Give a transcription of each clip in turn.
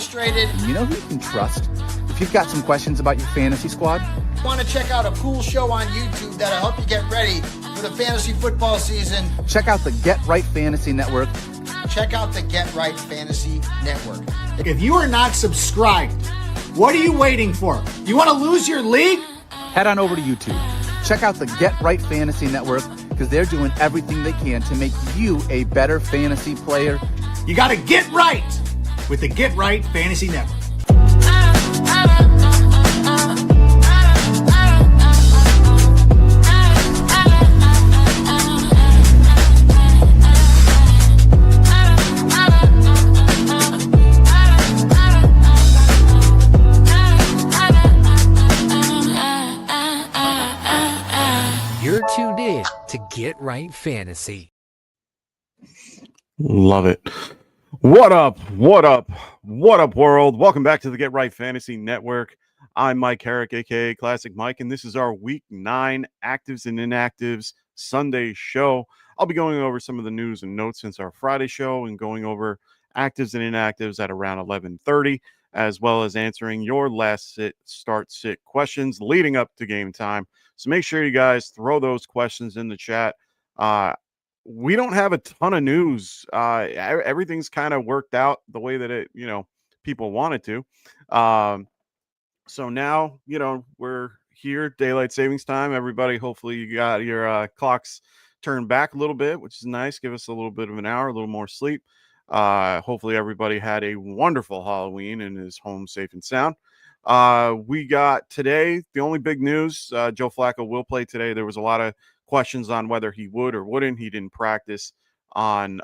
Illustrated. And you know who you can trust? If you've got some questions about your fantasy squad, Want to check out a cool show on YouTube that'll help you get ready for the fantasy football season? check out the Get Right Fantasy Network. Check out the Get Right Fantasy Network. If you are not subscribed, what are you waiting for? You want to lose your league? Head on over to YouTube. Check out the Get Right Fantasy Network because they're doing everything they can to make you a better fantasy player. You got to get right with the Get Right Fantasy Network. You're tuned in to Get Right Fantasy. Love it. What up? What up? What up, world? Welcome back to the Get Right Fantasy Network. I'm Mike Herrick, aka Classic Mike, and this is our Week 9 Actives and Inactives Sunday show. I'll be going over some of the news and notes since our Friday show and going over actives and inactives at around 11:30, as well as answering your last sit, start, sit questions leading up to game time. So make sure you guys throw those questions in the chat. We don't have a ton of news. Everything's kind of worked out the way that people wanted to. So now, we're here, daylight savings time. Everybody, hopefully you got your clocks turned back a little bit, which is nice. Give us a little bit of an hour, a little more sleep. Hopefully everybody had a wonderful Halloween and is home safe and sound. We got today, the only big news, Joe Flacco will play today. There was a lot of questions on whether he would or wouldn't. He didn't practice on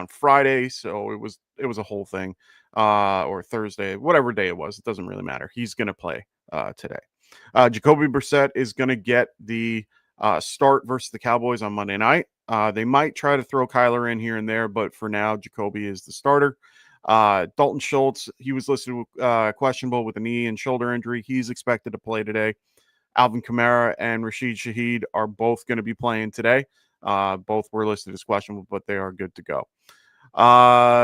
Friday, so it was a whole thing, or Thursday, whatever day it was. It doesn't really matter. He's going to play today. Jacoby Brissett is going to get the start versus the Cowboys on Monday night. They might try to throw Kyler in here and there, but for now, Jacoby is the starter. Dalton Schultz, he was listed questionable with a knee and shoulder injury. He's expected to play today. Alvin Kamara and Rashid Shaheed are both going to be playing today. Both were listed as questionable, but they are good to go.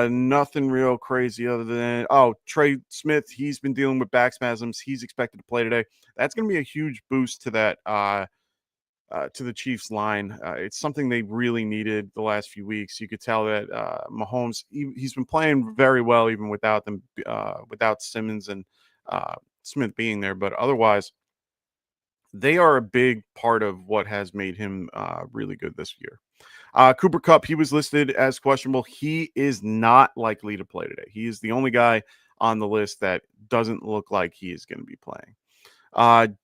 Nothing real crazy other than, Trey Smith, he's been dealing with back spasms. He's expected to play today. That's going to be a huge boost to that, to the Chiefs line. It's something they really needed the last few weeks. You could tell that Mahomes, he's been playing very well even without them, without Simmons and Smith being there. But otherwise, they are a big part of what has made him really good this year. Cooper Kupp, he was listed as questionable. He is not likely to play today. He is the only guy on the list that doesn't look like he is going to be playing.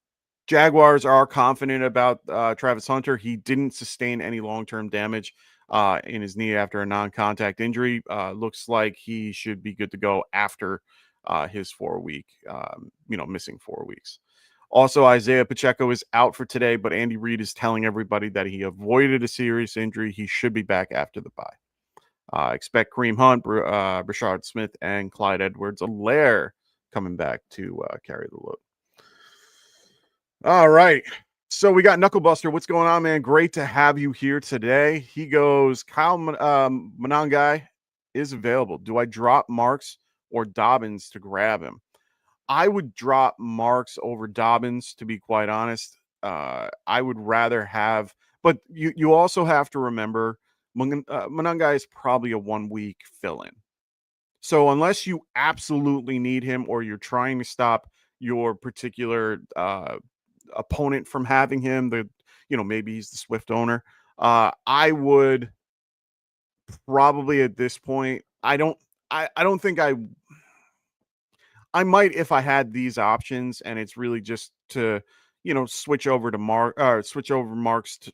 Jaguars are confident about Travis Hunter. He didn't sustain any long-term damage in his knee after a non-contact injury. Looks like he should be good to go after his 4-week, missing 4 weeks. Also, Isaiah Pacheco is out for today, but Andy Reid is telling everybody that he avoided a serious injury. He should be back after the bye. Expect Kareem Hunt, Brashard Smith, and Clyde Edwards-Helaire coming back to carry the load. All right. So we got Knucklebuster. What's going on, man? Great to have you here today. He goes, Kyle Monangai is available. Do I drop Marks or Dobbins to grab him? I would drop Marks over Dobbins, to be quite honest. I would rather have, but you also have to remember Monangai is probably a 1-week fill-in. So unless you absolutely need him or you're trying to stop your particular opponent from having him, maybe he's the Swift owner, I would probably at this point, I don't think I might, if I had these options and it's really just to, switch over Marks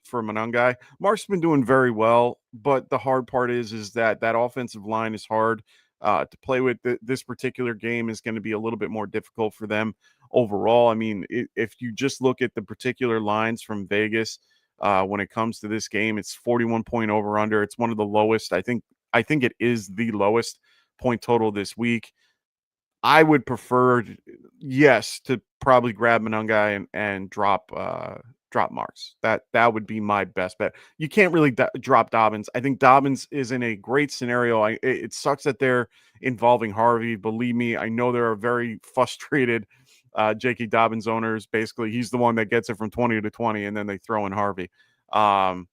for Monangai. Mark's been doing very well, but the hard part is that offensive line is hard to play with. This particular game is going to be a little bit more difficult for them overall. I mean, if you just look at the particular lines from Vegas, when it comes to this game, it's 41 point over under. It's one of the lowest. I think it is the lowest point total this week. I would prefer, yes, to probably grab Monangai and drop drop Marks. That would be my best bet. You can't really drop Dobbins. I think Dobbins is in a great scenario. It sucks that they're involving Harvey. Believe me, I know there are very frustrated J.K. Dobbins owners. Basically, he's the one that gets it from 20 to 20, and then they throw in Harvey. Oh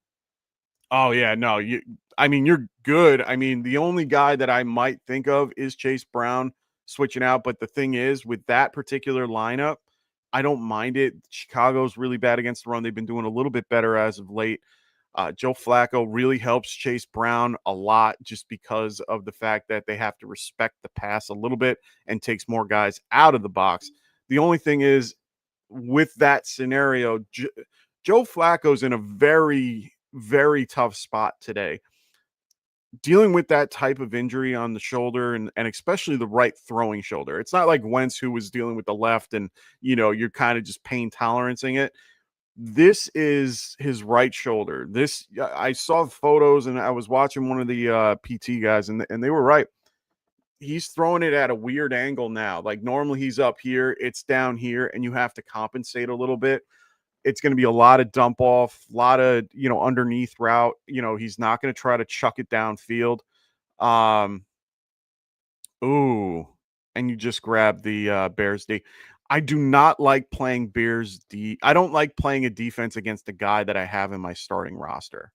yeah, no, you're good. I mean, the only guy that I might think of is Chase Brown switching out. But the thing is, with that particular lineup, I don't mind it. Chicago's really bad against the run. They've been doing a little bit better as of late. Joe Flacco really helps Chase Brown a lot just because of the fact that they have to respect the pass a little bit and takes more guys out of the box. The only thing is, with that scenario, Joe Flacco's in a very, very tough spot today. Dealing with that type of injury on the shoulder and especially the right throwing shoulder. It's not like Wentz, who was dealing with the left and, you're kind of just pain tolerancing it. This is his right shoulder. I saw photos and I was watching one of the PT guys and they were right. He's throwing it at a weird angle now. Like normally he's up here, it's down here, and you have to compensate a little bit. It's going to be a lot of dump off, a lot of, underneath route. He's not going to try to chuck it downfield. Ooh, and you just grab the Bears D. I do not like playing Bears D. I don't like playing a defense against a guy that I have in my starting roster.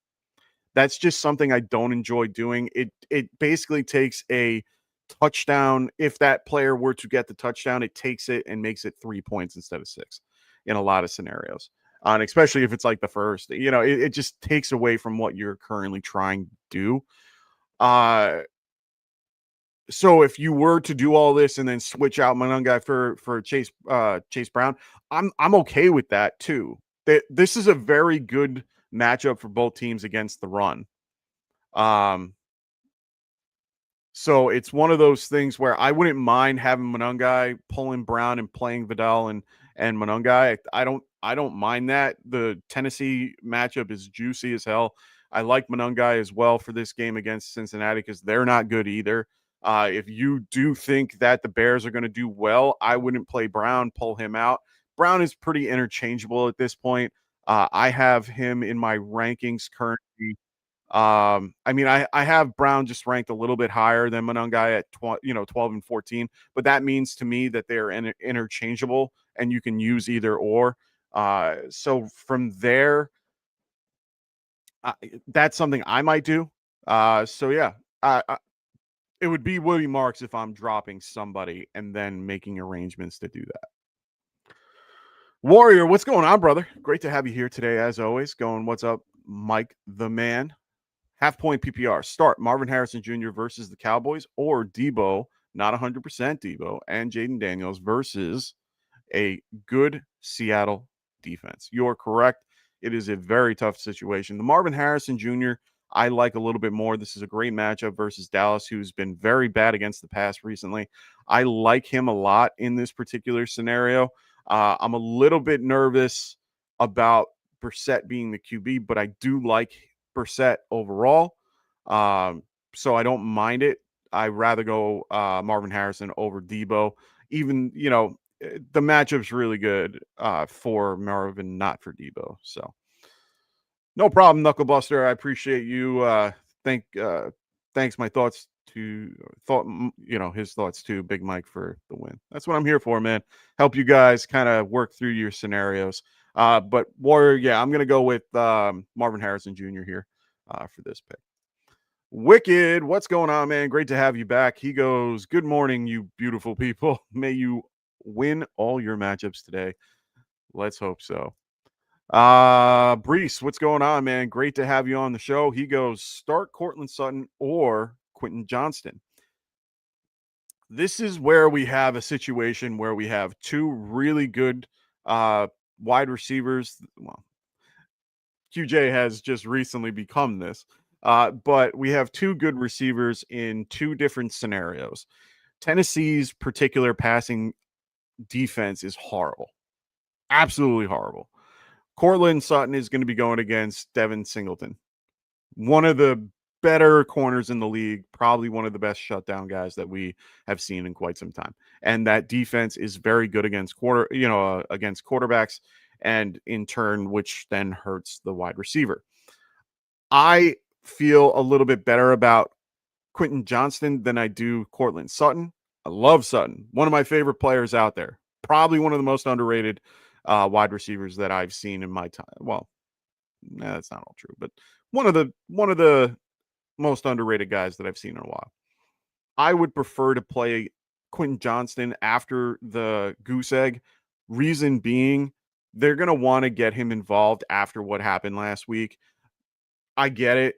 That's just something I don't enjoy doing. It basically takes a touchdown. If that player were to get the touchdown, it takes it and makes it 3 points instead of 6 in a lot of scenarios. And especially if it's like the first, it just takes away from what you're currently trying to do. So if you were to do all this and then switch out Monangai for Chase Brown, I'm okay with that too. This is a very good matchup for both teams against the run. So it's one of those things where I wouldn't mind having Monangai pulling Brown and playing Vidal and Monangai. I don't mind that. The Tennessee matchup is juicy as hell. I like Monangai as well for this game against Cincinnati because they're not good either. If you do think that the Bears are going to do well, I wouldn't play Brown, pull him out. Brown is pretty interchangeable at this point. I have him in my rankings currently. I have Brown just ranked a little bit higher than Monangai at 12 and 14, but that means to me that they're interchangeable and you can use either or. So from there, that's something I might do. So yeah, it would be Willie Marks if I'm dropping somebody and then making arrangements to do that. Warrior, what's going on, brother? Great to have you here today, as always. What's up, Mike the Man? Half point PPR. Start Marvin Harrison Jr. versus the Cowboys or Debo, not 100% Debo, and Jaden Daniels versus a good Seattle defense. You're correct. It is a very tough situation. The Marvin Harrison Jr., I like a little bit more. This is a great matchup versus Dallas, who's been very bad against the pass recently. I like him a lot in this particular scenario. I'm a little bit nervous about Brissett being the QB, but I do like Brissett overall. So I don't mind it. I'd rather go Marvin Harrison over Debo. Even, the matchup's really good for Marvin, not for Debo. So no problem, Knuckle Buster. I appreciate you. Thanks. My thoughts to his thoughts to Big Mike for the win. That's what I'm here for, man. Help you guys kind of work through your scenarios. But Warrior, yeah, I'm gonna go with Marvin Harrison Jr. here for this pick. Wicked, what's going on, man? Great to have you back. He goes, good morning, you beautiful people. May you win all your matchups today. Let's hope so. Brees, what's going on, man? Great to have you on the show. He goes, start Cortland Sutton or Quentin Johnston. This is where we have a situation where we have two really good wide receivers. Well, QJ has just recently become this. But we have two good receivers in two different scenarios. Tennessee's particular passing defense is horrible. Absolutely horrible. Cortland Sutton is going to be going against Devin Singleton, one of the better corners in the league, probably one of the best shutdown guys that we have seen in quite some time. And that defense is very good against quarterbacks. and in turn, which then hurts the wide receiver. I feel a little bit better about Quentin Johnston than I do Cortland Sutton. I love Sutton, one of my favorite players out there. Probably one of the most underrated wide receivers that I've seen in my time. Well, that's not all true, but one of the most underrated guys that I've seen in a while. I would prefer to play Quentin Johnston after the goose egg. Reason being, they're going to want to get him involved after what happened last week. I get it.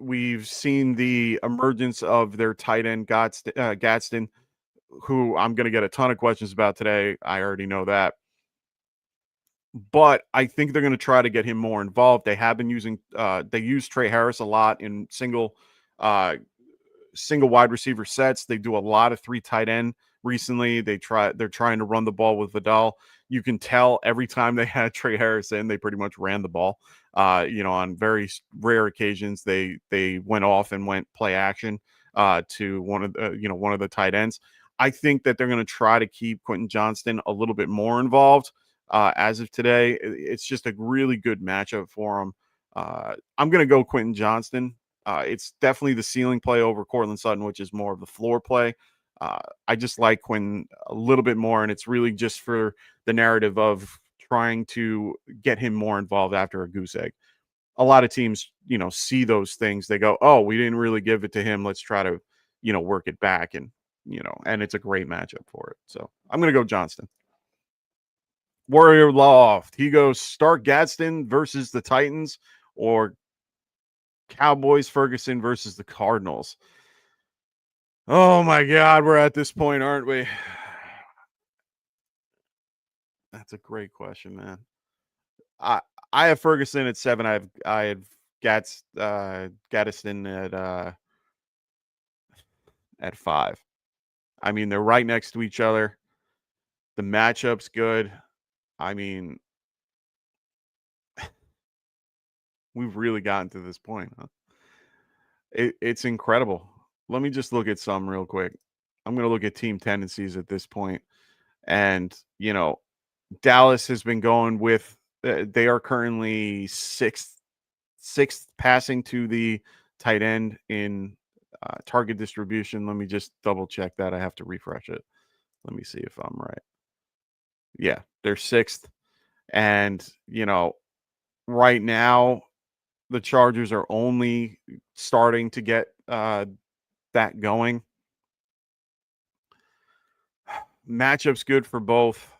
We've seen the emergence of their tight end Gadsden, who I'm going to get a ton of questions about today. I already know that. But I think they're going to try to get him more involved. They have been using they use Trey Harris a lot in single wide receiver sets. They do a lot of 3 tight end recently. They're trying to run the ball with Vidal. You can tell every time they had Trey Harris in, they pretty much ran the ball. On very rare occasions, they went off and went play action to one of the tight ends. I think that they're going to try to keep Quentin Johnston a little bit more involved. As of today, it's just a really good matchup for him. I'm going to go Quentin Johnston. It's definitely the ceiling play over Cortland Sutton, which is more of the floor play. I just like Quentin a little bit more, and it's really just for the narrative of trying to get him more involved after a goose egg. A lot of teams, see those things. They go, "Oh, we didn't really give it to him. Let's try to, work it back." And it's a great matchup for it. So I'm going to go Johnston. Warrior Loft. He goes Stark Gadsden versus the Titans or Cowboys Ferguson versus the Cardinals. Oh my God, we're at this point, aren't we? That's a great question, man. I have Ferguson at 7. I have Gadsden at 5. I mean, they're right next to each other. The matchup's good. I mean, we've really gotten to this point, huh? It's incredible. Let me just look at some real quick. I'm going to look at team tendencies at this point. And, Dallas has been going with, they are currently sixth passing to the tight end in target distribution. Let me just double check that. I have to refresh it. Let me see if I'm right. Yeah, they're 6th. And, right now, the Chargers are only starting to get that going. Matchup's good for both.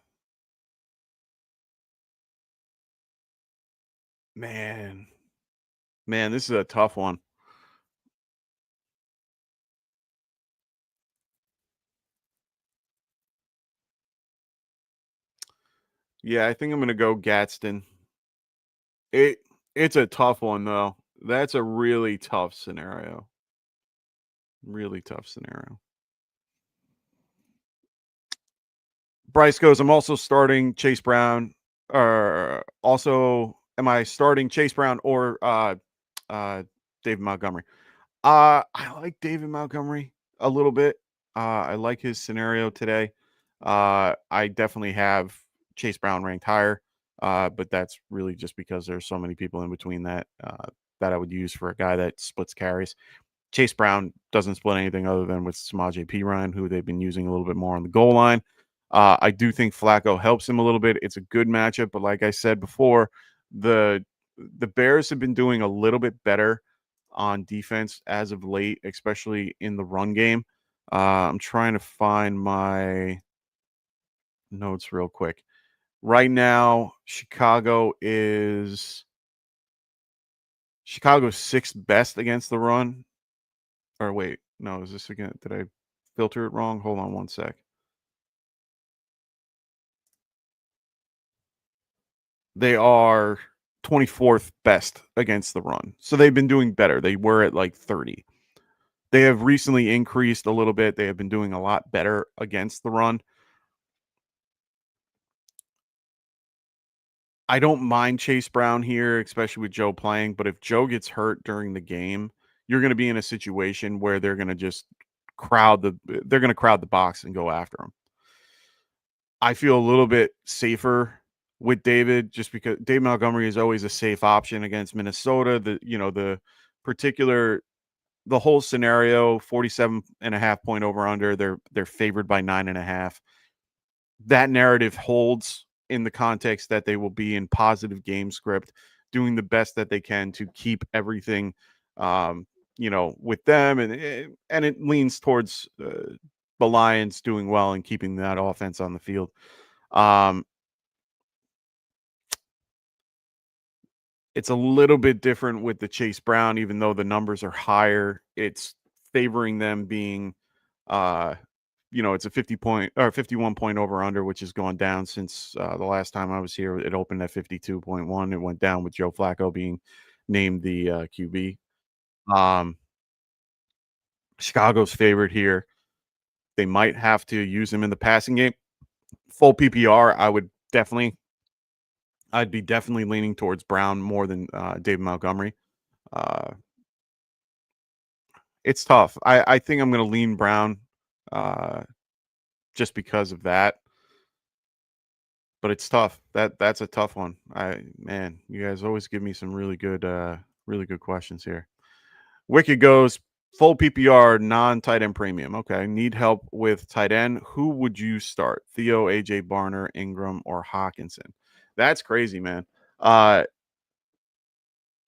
Man, this is a tough one. Yeah, I think I'm going to go Gadsden. It's a tough one, though. That's a really tough scenario. Really tough scenario. Bryce goes, I'm also starting Chase Brown. Am I starting Chase Brown or David Montgomery? I like David Montgomery a little bit. I like his scenario today. I definitely have Chase Brown ranked higher, but that's really just because there's so many people in between that I would use for a guy that splits carries. Chase Brown doesn't split anything other than with Samaje Perine, who they've been using a little bit more on the goal line. I do think Flacco helps him a little bit. It's a good matchup, but like I said before, the Bears have been doing a little bit better on defense as of late, especially in the run game. I'm trying to find my notes real quick. Right now, Chicago is 6th best against the run. Or wait, no, is this again? Did I filter it wrong? Hold on one sec. They are 24th best against the run. So they've been doing better. They were at like 30. They have recently increased a little bit. They have been doing a lot better against the run. I don't mind Chase Brown here, especially with Joe playing. But if Joe gets hurt during the game, you're going to be in a situation where they're going to just crowd the box and go after him. I feel a little bit safer with David, just because David Montgomery is always a safe option against Minnesota. The whole scenario, 47.5 point over under, they're favored by 9.5. That narrative holds in the context that they will be in positive game script, doing the best that they can to keep everything, with them, and it leans towards the Lions doing well and keeping that offense on the field. Um, it's a little bit different with the Chase Brown, even though the numbers are higher. It's favoring them being, uh, it's a 50 point or 51 point over under, which has gone down since the last time I was here. It opened at 52.1. It went down with Joe Flacco being named the QB. Um, Chicago's favorite here. They might have to use him in the passing game. Full PPR, I'd be definitely leaning towards Brown more than David Montgomery. Uh, it's tough. I think I'm going to lean Brown uh, just because of that. But it's tough. That's a tough one. You guys always give me some really good questions here. Wicked goes full PPR, non-tight end premium. Okay, need help with tight end. Who would you start? Theo, AJ Barner, Ingram, or Hawkinson? That's crazy, man.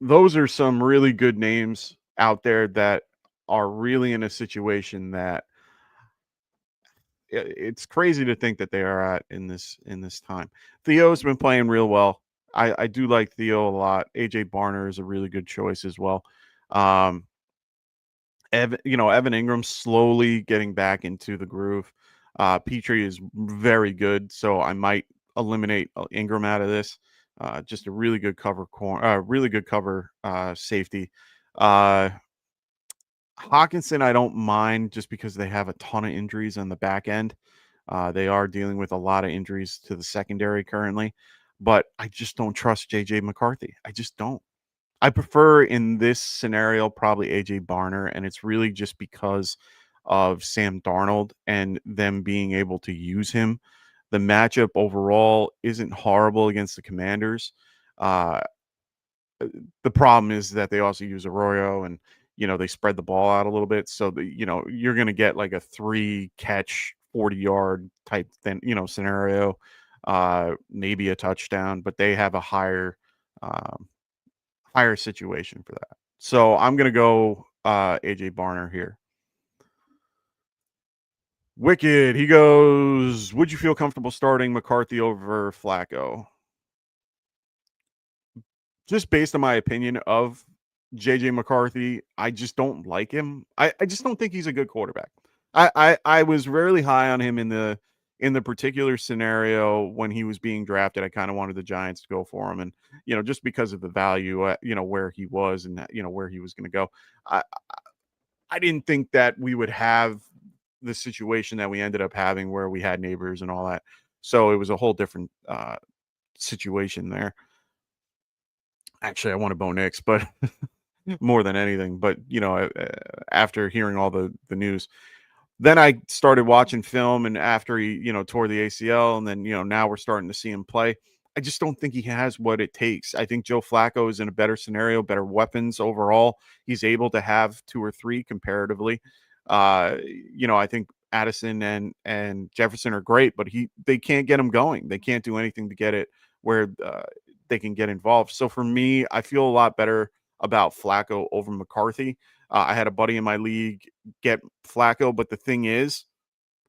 Those are some really good names out there that are really in a situation that it's crazy to think that they are at in this time. Theo's been playing real well. I do like Theo a lot. AJ Barner is a really good choice as well. Evan Ingram slowly getting back into the groove. Petrie is very good, so I might eliminate Ingram out of this. Just a really good cover safety. Hawkinson, I don't mind just because they have a ton of injuries on the back end. They are dealing with a lot of injuries to the secondary currently, but I just don't trust JJ McCarthy. I just don't. I prefer in this scenario probably AJ Barner, and it's really just because of Sam Darnold and them being able to use him. The matchup overall isn't horrible against the Commanders. Uh, the problem is that they also use Arroyo, and they spread the ball out a little bit, so you're going to get like a 3-catch 40-yard type scenario, maybe a touchdown, but they have a higher situation for that. So I'm going to go AJ Barner here. Wicked, he goes, would you feel comfortable starting McCarthy over Flacco? Just based on my opinion of JJ McCarthy, I just don't like him. I just don't think he's a good quarterback. I was really high on him in the particular scenario when he was being drafted. I kind of wanted the Giants to go for him, and just because of the value, where he was and where he was going to go. I didn't think that we would have the situation that we ended up having where we had neighbors and all that. So it was a whole different situation there. Actually, I want to Bo Nix, but more than anything. But after hearing all the news, then I started watching film, and after he tore the ACL, and then now we're starting to see him play. I just don't think he has what it takes. I think Joe Flacco is in a better scenario, better weapons overall. He's able to have 2 or 3 comparatively. I think Addison and Jefferson are great, but they can't get him going. They can't do anything to get it where they can get involved. So for me, I feel a lot better about Flacco over McCarthy. I had a buddy in my league get Flacco, but the thing is,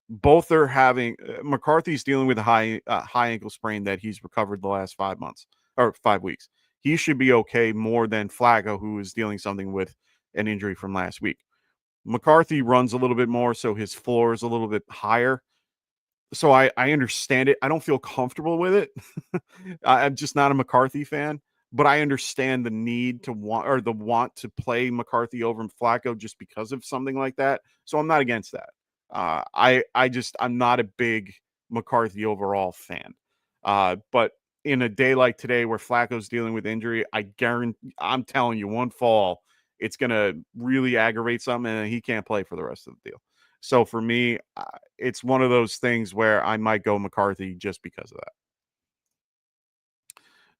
both are having McCarthy's dealing with a high ankle sprain that he's recovered the last 5 months or 5 weeks. He should be okay more than Flacco, who is dealing something with an injury from last week. McCarthy runs a little bit more, so his floor is a little bit higher. So I understand it. I don't feel comfortable with it. I'm just not a McCarthy fan, but I understand the need to want to play McCarthy over Flacco just because of something like that. So I'm not against that. I'm not a big McCarthy overall fan. But in a day like today where Flacco's dealing with injury, I'm telling you, one fall, it's going to really aggravate something, and he can't play for the rest of the deal. So for me, it's one of those things where I might go McCarthy just because of that.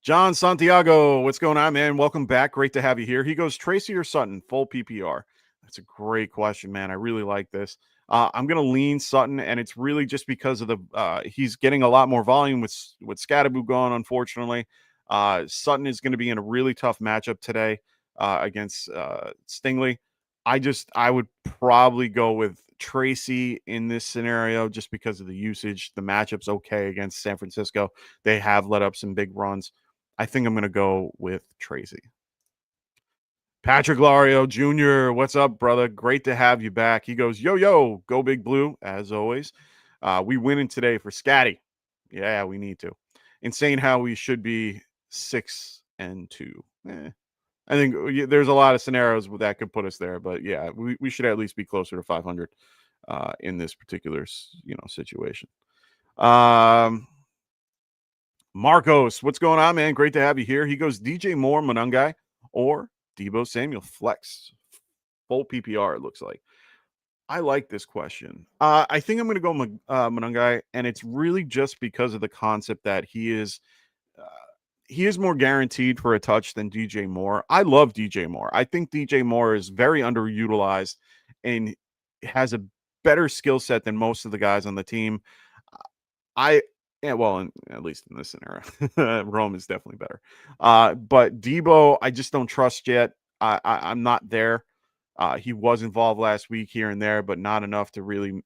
John Santiago, what's going on, man? Welcome back. Great to have you here. He goes, Tracy or Sutton, full PPR. That's a great question, man. I really like this. I'm going to lean Sutton, and it's really just because of he's getting a lot more volume with Scattaboo gone, unfortunately. Sutton is going to be in a really tough matchup today against Stingley. I would probably go with Tracy in this scenario just because of the usage. The matchup's okay against San Francisco. They have let up some big runs. I think I'm going to go with Tracy. Patrick Lario Jr., what's up, brother? Great to have you back. He goes, yo, go Big Blue, as always. We winning today for Scatty. Yeah, we need to. Insane how we should be 6-2. I think there's a lot of scenarios that could put us there, but yeah, we should at least be closer to 500 in this particular situation. Marcos, what's going on, man? Great to have you here. He goes DJ Moore, Monungai, or Debo Samuel flex. Full PPR, it looks like. I like this question. I think I'm going to go Monungai, and it's really just because of the concept that he is more guaranteed for a touch than DJ Moore. I love DJ Moore. I think DJ Moore is very underutilized and has a better skill set than most of the guys on the team. At least in this scenario, Rome is definitely better. But Debo, I just don't trust yet. I'm not there. He was involved last week here and there, but not enough to really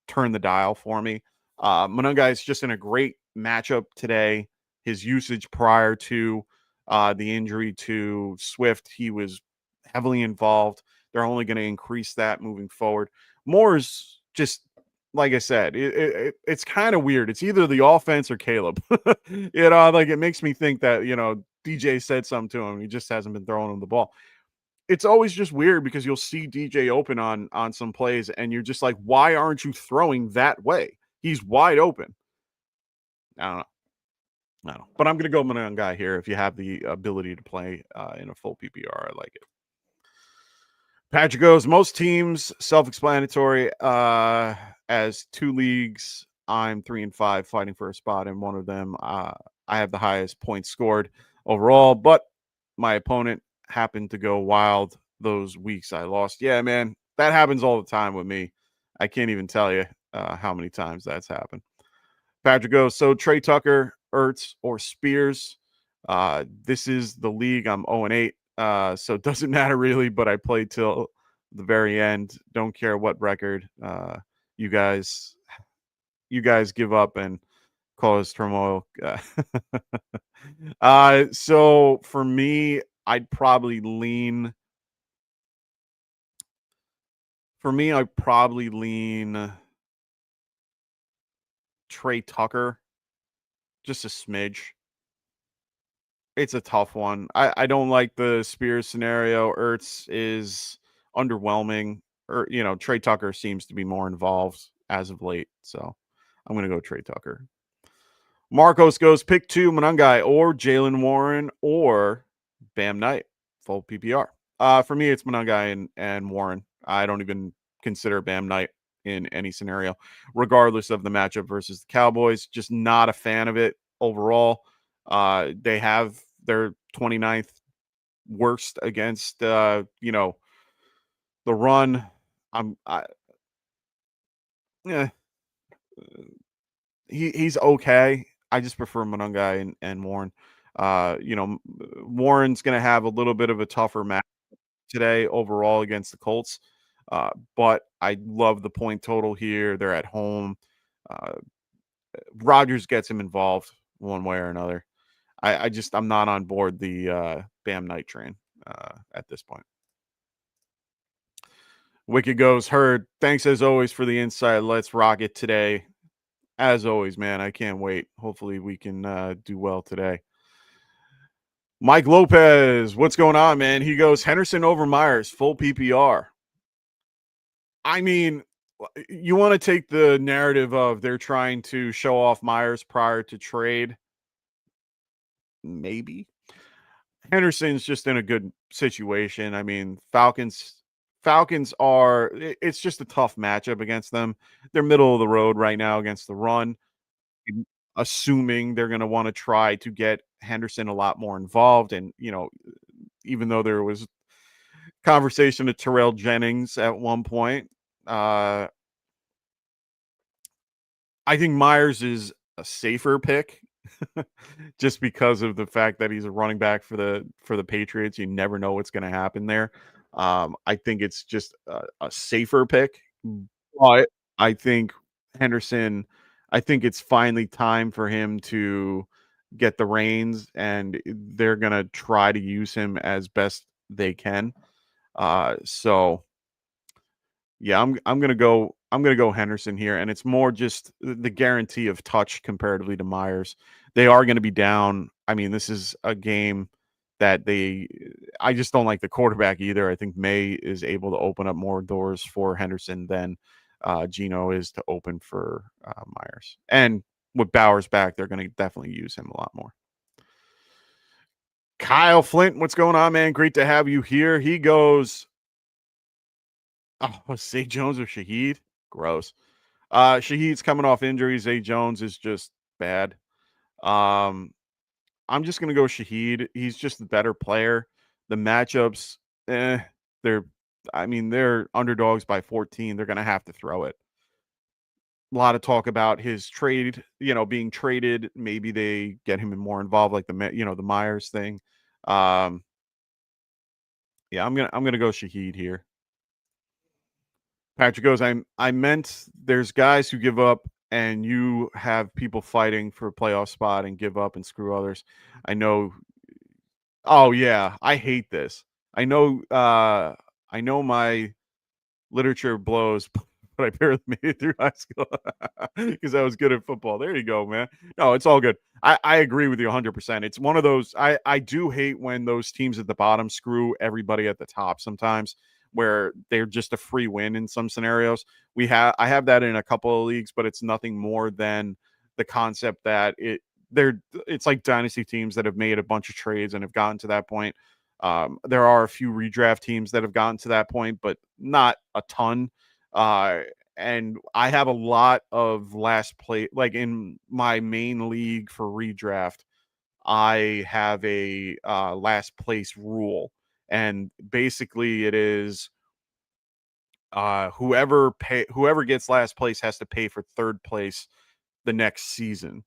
turn the dial for me. Monungai is just in a great matchup today. His usage prior to the injury to Swift, he was heavily involved. They're only going to increase that moving forward. Moore's just, like I said, it's kind of weird. It's either the offense or Caleb. It makes me think that, DJ said something to him. He just hasn't been throwing him the ball. It's always just weird because you'll see DJ open on some plays and you're just like, why aren't you throwing that way? He's wide open. I don't know. But I'm going to go Monungai here. If you have the ability to play in a full PPR, I like it. Patrick goes, most teams, self-explanatory, as 2 leagues, I'm 3-5 fighting for a spot in one of them. I have the highest points scored overall, but my opponent happened to go wild those weeks I lost. Yeah, man, that happens all the time with me. I can't even tell you how many times that's happened. Patrick goes, so Trey Tucker, Ertz, or Spears. This is the league. I'm 0-8. So it doesn't matter really, but I played till the very end. Don't care what record you guys give up and cause turmoil. So for me, I'd probably lean Trey Tucker, just a smidge. It's a tough one. I don't like the Spears scenario. Ertz is underwhelming. Or Trey Tucker seems to be more involved as of late. So I'm gonna go Trey Tucker. Marcos goes pick 2, Monungai or Jalen Warren or Bam Knight. Full PPR. For me, it's Monungai and Warren. I don't even consider Bam Knight in any scenario, regardless of the matchup versus the Cowboys. Just not a fan of it overall. They have their 29th worst against the run. He's okay. I just prefer Monungai and Warren. Warren's going to have a little bit of a tougher match today overall against the Colts. But I love the point total here. They're at home. Rodgers gets him involved one way or another. I'm not on board the Bam Knight train at this point. Wicked goes, heard. Thanks as always for the insight. Let's rock it today. As always, man, I can't wait. Hopefully we can do well today. Mike Lopez, what's going on, man? He goes, Henderson over Myers, full PPR. I mean, you want to take the narrative of they're trying to show off Myers prior to trade. Maybe. Henderson's just in a good situation. I mean, Falcons are, it's just a tough matchup against them. They're middle of the road right now against the run. Assuming they're going to want to try to get Henderson a lot more involved. And, even though there was conversation to Terrell Jennings at one point, I think Myers is a safer pick just because of the fact that he's a running back for the Patriots. You never know what's going to happen there. I think it's just a safer pick, but I think Henderson, I think it's finally time for him to get the reins, and they're going to try to use him as best they can. So yeah, I'm gonna go Henderson here, and it's more just the guarantee of touch comparatively to Myers. They are going to be down. I mean, this is a game that I just don't like the quarterback either. I think May is able to open up more doors for Henderson than Geno is to open for Myers. And with Bowers back, they're going to definitely use him a lot more. Kyle Flint, what's going on, man? Great to have you here. He goes, oh, Zay Jones or Shaheed? Gross. Shaheed's coming off injury. Zay Jones is just bad. I'm just gonna go Shaheed. He's just a better player. The matchups, they're underdogs by 14. They're gonna have to throw it. A lot of talk about his trade, being traded. Maybe they get him more involved, like the Myers thing. Yeah, I'm gonna go Shaheed here. Patrick goes, I meant there's guys who give up and you have people fighting for a playoff spot and give up and screw others. I know. Oh yeah, I hate this. I know my literature blows, but I barely made it through high school because I was good at football. There you go, man. No, it's all good. I agree with you 100%. It's one of those, I do hate when those teams at the bottom screw everybody at the top sometimes, where they're just a free win in some scenarios. I have that in a couple of leagues, but it's nothing more than the concept that it's like dynasty teams that have made a bunch of trades and have gotten to that point. There are a few redraft teams that have gotten to that point, but not a ton. And I have a lot of last place, like in my main league for redraft, I have a last place rule. And basically it is whoever gets last place has to pay for third place the next season.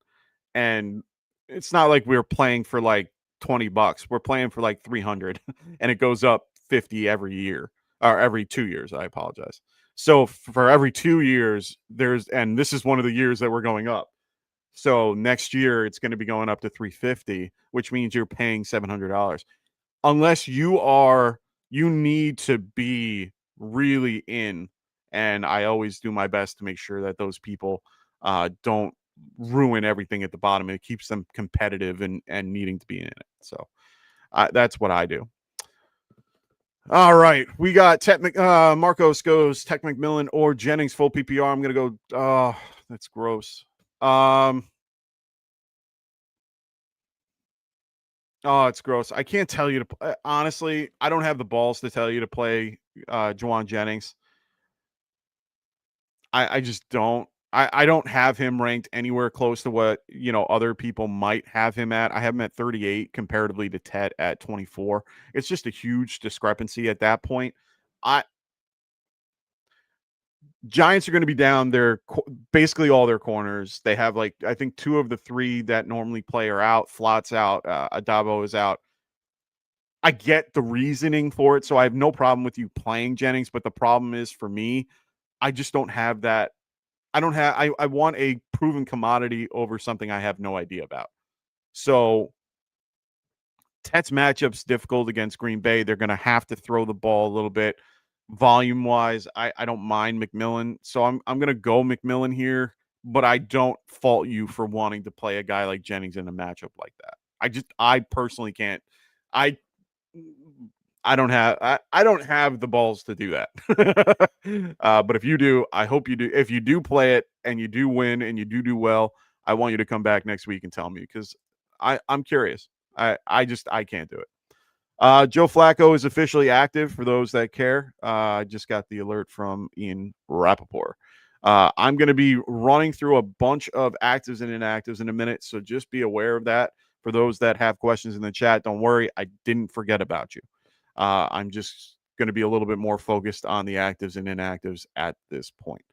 And it's not like we're playing for like $20. We're playing for like 300 and it goes up 50 every year or every 2 years. I apologize. So for every 2 years and this is one of the years that we're going up. So next year it's going to be going up to 350, which means you're paying $700. Unless you need to be really in. And I always do my best to make sure that those people don't ruin everything at the bottom. It keeps them competitive and needing to be in it. So that's what I do. All right. We got Marcos goes Tech McMillan or Jennings full PPR. I'm going to go. That's gross. Oh, it's gross. I can't tell you to honestly, I don't have the balls to tell you to play Juwan Jennings. I just don't. I don't have him ranked anywhere close to what, other people might have him at. I have him at 38 comparatively to Tet at 24. It's just a huge discrepancy at that point. Giants are going to be down basically all their corners. They have I think 2 of the 3 that normally play are out. Flott's out. Adabo is out. I get the reasoning for it, so I have no problem with you playing Jennings, but the problem is for me, I just don't have that. I want a proven commodity over something I have no idea about. So Tet's matchup's difficult against Green Bay. They're going to have to throw the ball a little bit. Volume wise, I don't mind McMillan. So I'm going to go McMillan here, but I don't fault you for wanting to play a guy like Jennings in a matchup like that. I personally can't. I don't have the balls to do that. But if you do, I hope you do. If you do play it and you do win and you do well, I want you to come back next week and tell me, because I'm curious. I can't do it. Joe Flacco is officially active for those that care. I just got the alert from Ian Rappaport. I'm going to be running through a bunch of actives and inactives in a minute, so just be aware of that. For those that have questions in the chat, don't worry. I didn't forget about you. I'm just going to be a little bit more focused on the actives and inactives at this point.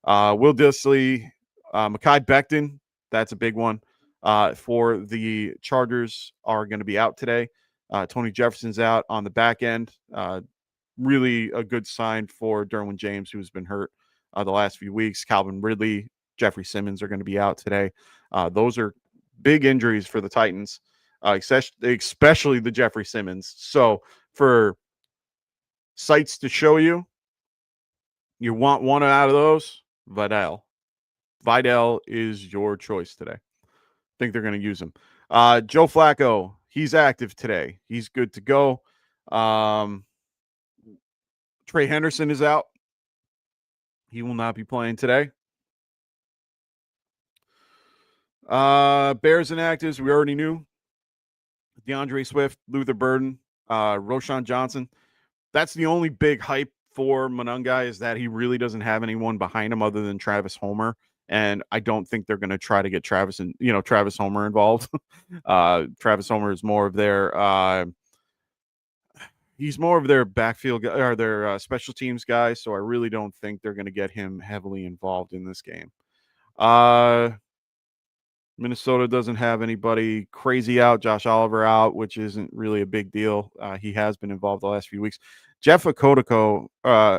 Will Dissly, Mekhi Becton, that's a big one. For the Chargers are going to be out today. Tony Jefferson's out on the back end. Really a good sign for Derwin James, who's been hurt the last few weeks. Calvin Ridley, Jeffrey Simmons are going to be out today. Those are big injuries for the Titans, especially the Jeffrey Simmons. So for sites to show you, you want one out of those, Vidal. Vidal is your choice today. I think they're going to use him. Joe Flacco, he's active today. He's good to go. Trey Henderson is out. He will not be playing today. Bears inactives, we already knew. DeAndre Swift, Luther Burden, Roshan Johnson. That's the only big hype for Monangai, is that he really doesn't have anyone behind him other than Travis Homer. And I don't think they're going to try to get Travis Homer involved. Travis Homer is more of their he's more of their backfield or their special teams guy. So I really don't think they're going to get him heavily involved in this game. Minnesota doesn't have anybody crazy out. Josh Oliver out, which isn't really a big deal. He has been involved the last few weeks. Jeff Okotoko, I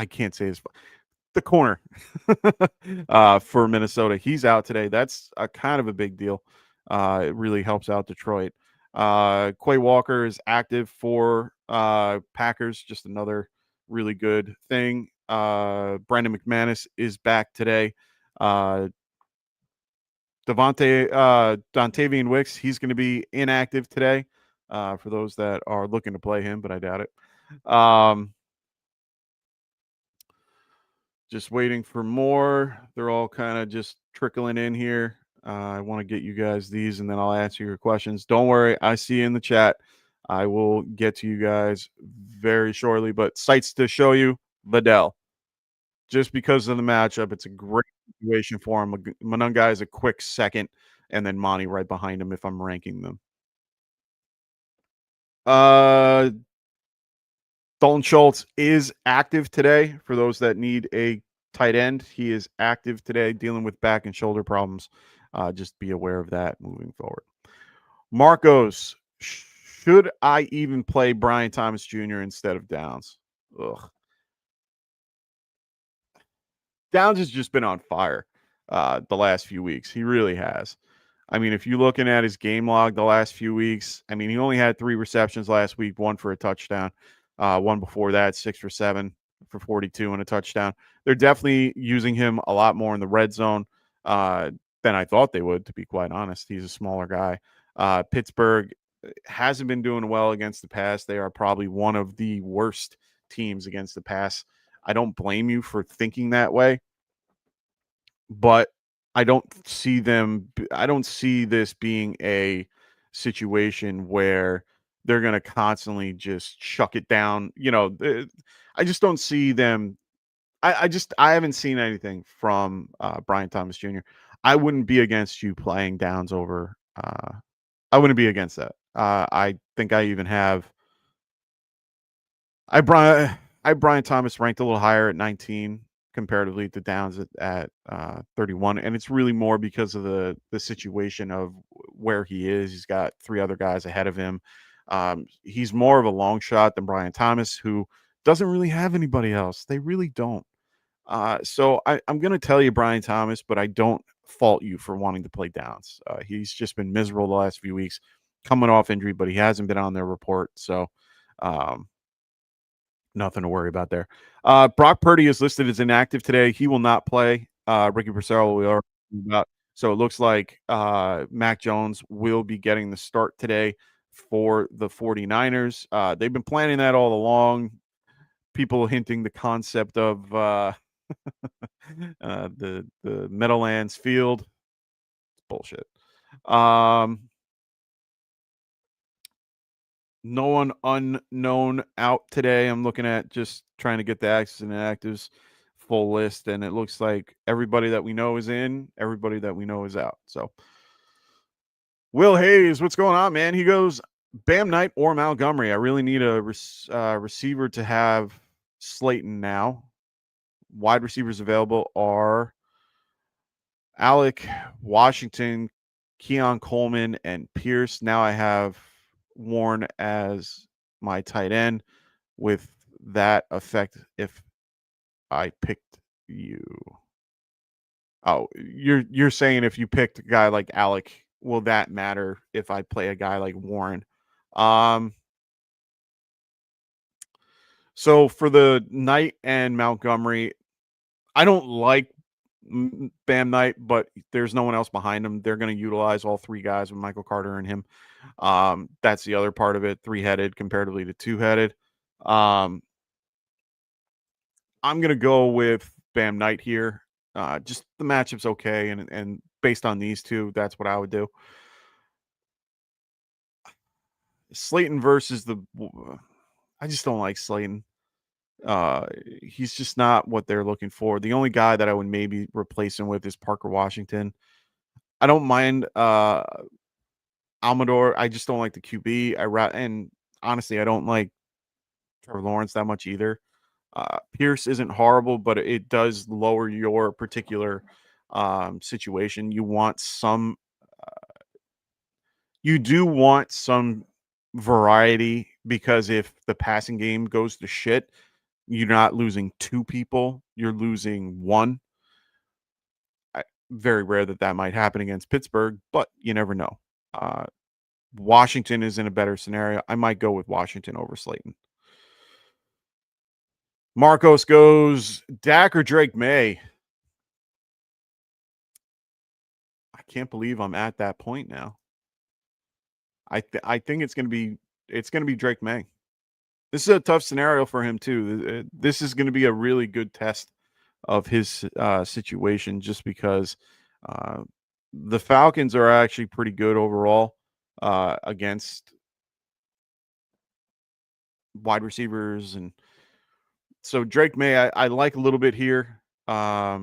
can't say his the corner for Minnesota. He's out today. That's a kind of a big deal. It really helps out Detroit. Quay Walker is active for Packers. Just another really good thing. Brandon McManus is back today. Dontavian Wicks, he's going to be inactive today for those that are looking to play him, but I doubt it. Just waiting for more. They're all kind of just trickling in here. I want to get you guys these, and then I'll answer your questions. Don't worry. I see you in the chat. I will get to you guys very shortly, but sites to show you, Vidal. Just because of the matchup, it's a great situation for him. Monangai is a quick second, and then Monty right behind him if I'm ranking them. Dalton Schultz is active today. For those that need a tight end, he is active today, dealing with back and shoulder problems. Just be aware of that moving forward. Marcos, should I even play Brian Thomas Jr. instead of Downs? Ugh. Downs has just been on fire the last few weeks. He really has. I mean, if you're looking at his game log the last few weeks, I mean, he only had 3 receptions last week, 1 for a touchdown. One before that, 6 for 7 for 42 and a touchdown. They're definitely using him a lot more in the red zone than I thought they would, to be quite honest. He's a smaller guy. Pittsburgh hasn't been doing well against the pass. They are probably one of the worst teams against the pass. I don't blame you for thinking that way, but I don't see this being a situation where they're going to constantly just chuck it down. I just don't see them. I haven't seen anything from Brian Thomas Jr. I wouldn't be against you playing Downs over. I wouldn't be against that. I think I even have. I Brian Thomas ranked a little higher at 19 comparatively to Downs at 31, and it's really more because of the situation of where he is. He's got 3 other guys ahead of him. He's more of a long shot than Brian Thomas, who doesn't really have anybody else. They really don't. So I'm going to tell you Brian Thomas, but I don't fault you for wanting to play Downs. He's just been miserable the last few weeks, coming off injury, but he hasn't been on their report. So nothing to worry about there. Brock Purdy is listed as inactive today. He will not play. Ricky Purcell we are about. So it looks like Mac Jones will be getting the start today for the 49ers. They've been planning that all along. People hinting the concept of the Meadowlands field. It's bullshit. No one unknown out today. I'm looking at just trying to get the actives and inactives full list, and it looks like everybody that we know is in, everybody that we know is out. So Will Hayes, what's going on, man? He goes, Bam Knight or Montgomery. I really need a receiver to have Slayton now. Wide receivers available are Alec, Washington, Keon Coleman, and Pierce. Now I have Warren as my tight end. With that effect, if I picked you. Oh, you're saying if you picked a guy like Alec, will that matter if I play a guy like Warren? So for the Knight and Montgomery, I don't like Bam Knight, but there's no one else behind him. They're going to utilize all three guys with Michael Carter and him. That's the other part of it, three-headed comparatively to two-headed. I'm going to go with Bam Knight here. Just the matchup's okay, and based on these two, that's what I would do. Slayton versus the I just don't like Slayton. He's just not what they're looking for. The only guy that I would maybe replace him with is Parker Washington. I don't mind Almador. I just don't like the QB. And honestly, I don't like Trevor Lawrence that much either. Pierce isn't horrible, but it does lower your particular situation. You do want some variety, because if the passing game goes to shit, you're not losing two people, you're losing one. Very rare that might happen against Pittsburgh, but you never know. Washington is in a better scenario. I might go with Washington over Slayton. Marcos goes Dak or Drake May. I can't believe I'm at that point now. I think it's going to be Drake May. This is a tough scenario for him too. This is going to be a really good test of his situation, just because the Falcons are actually pretty good overall against wide receivers, and so Drake May I like a little bit here. Yeah,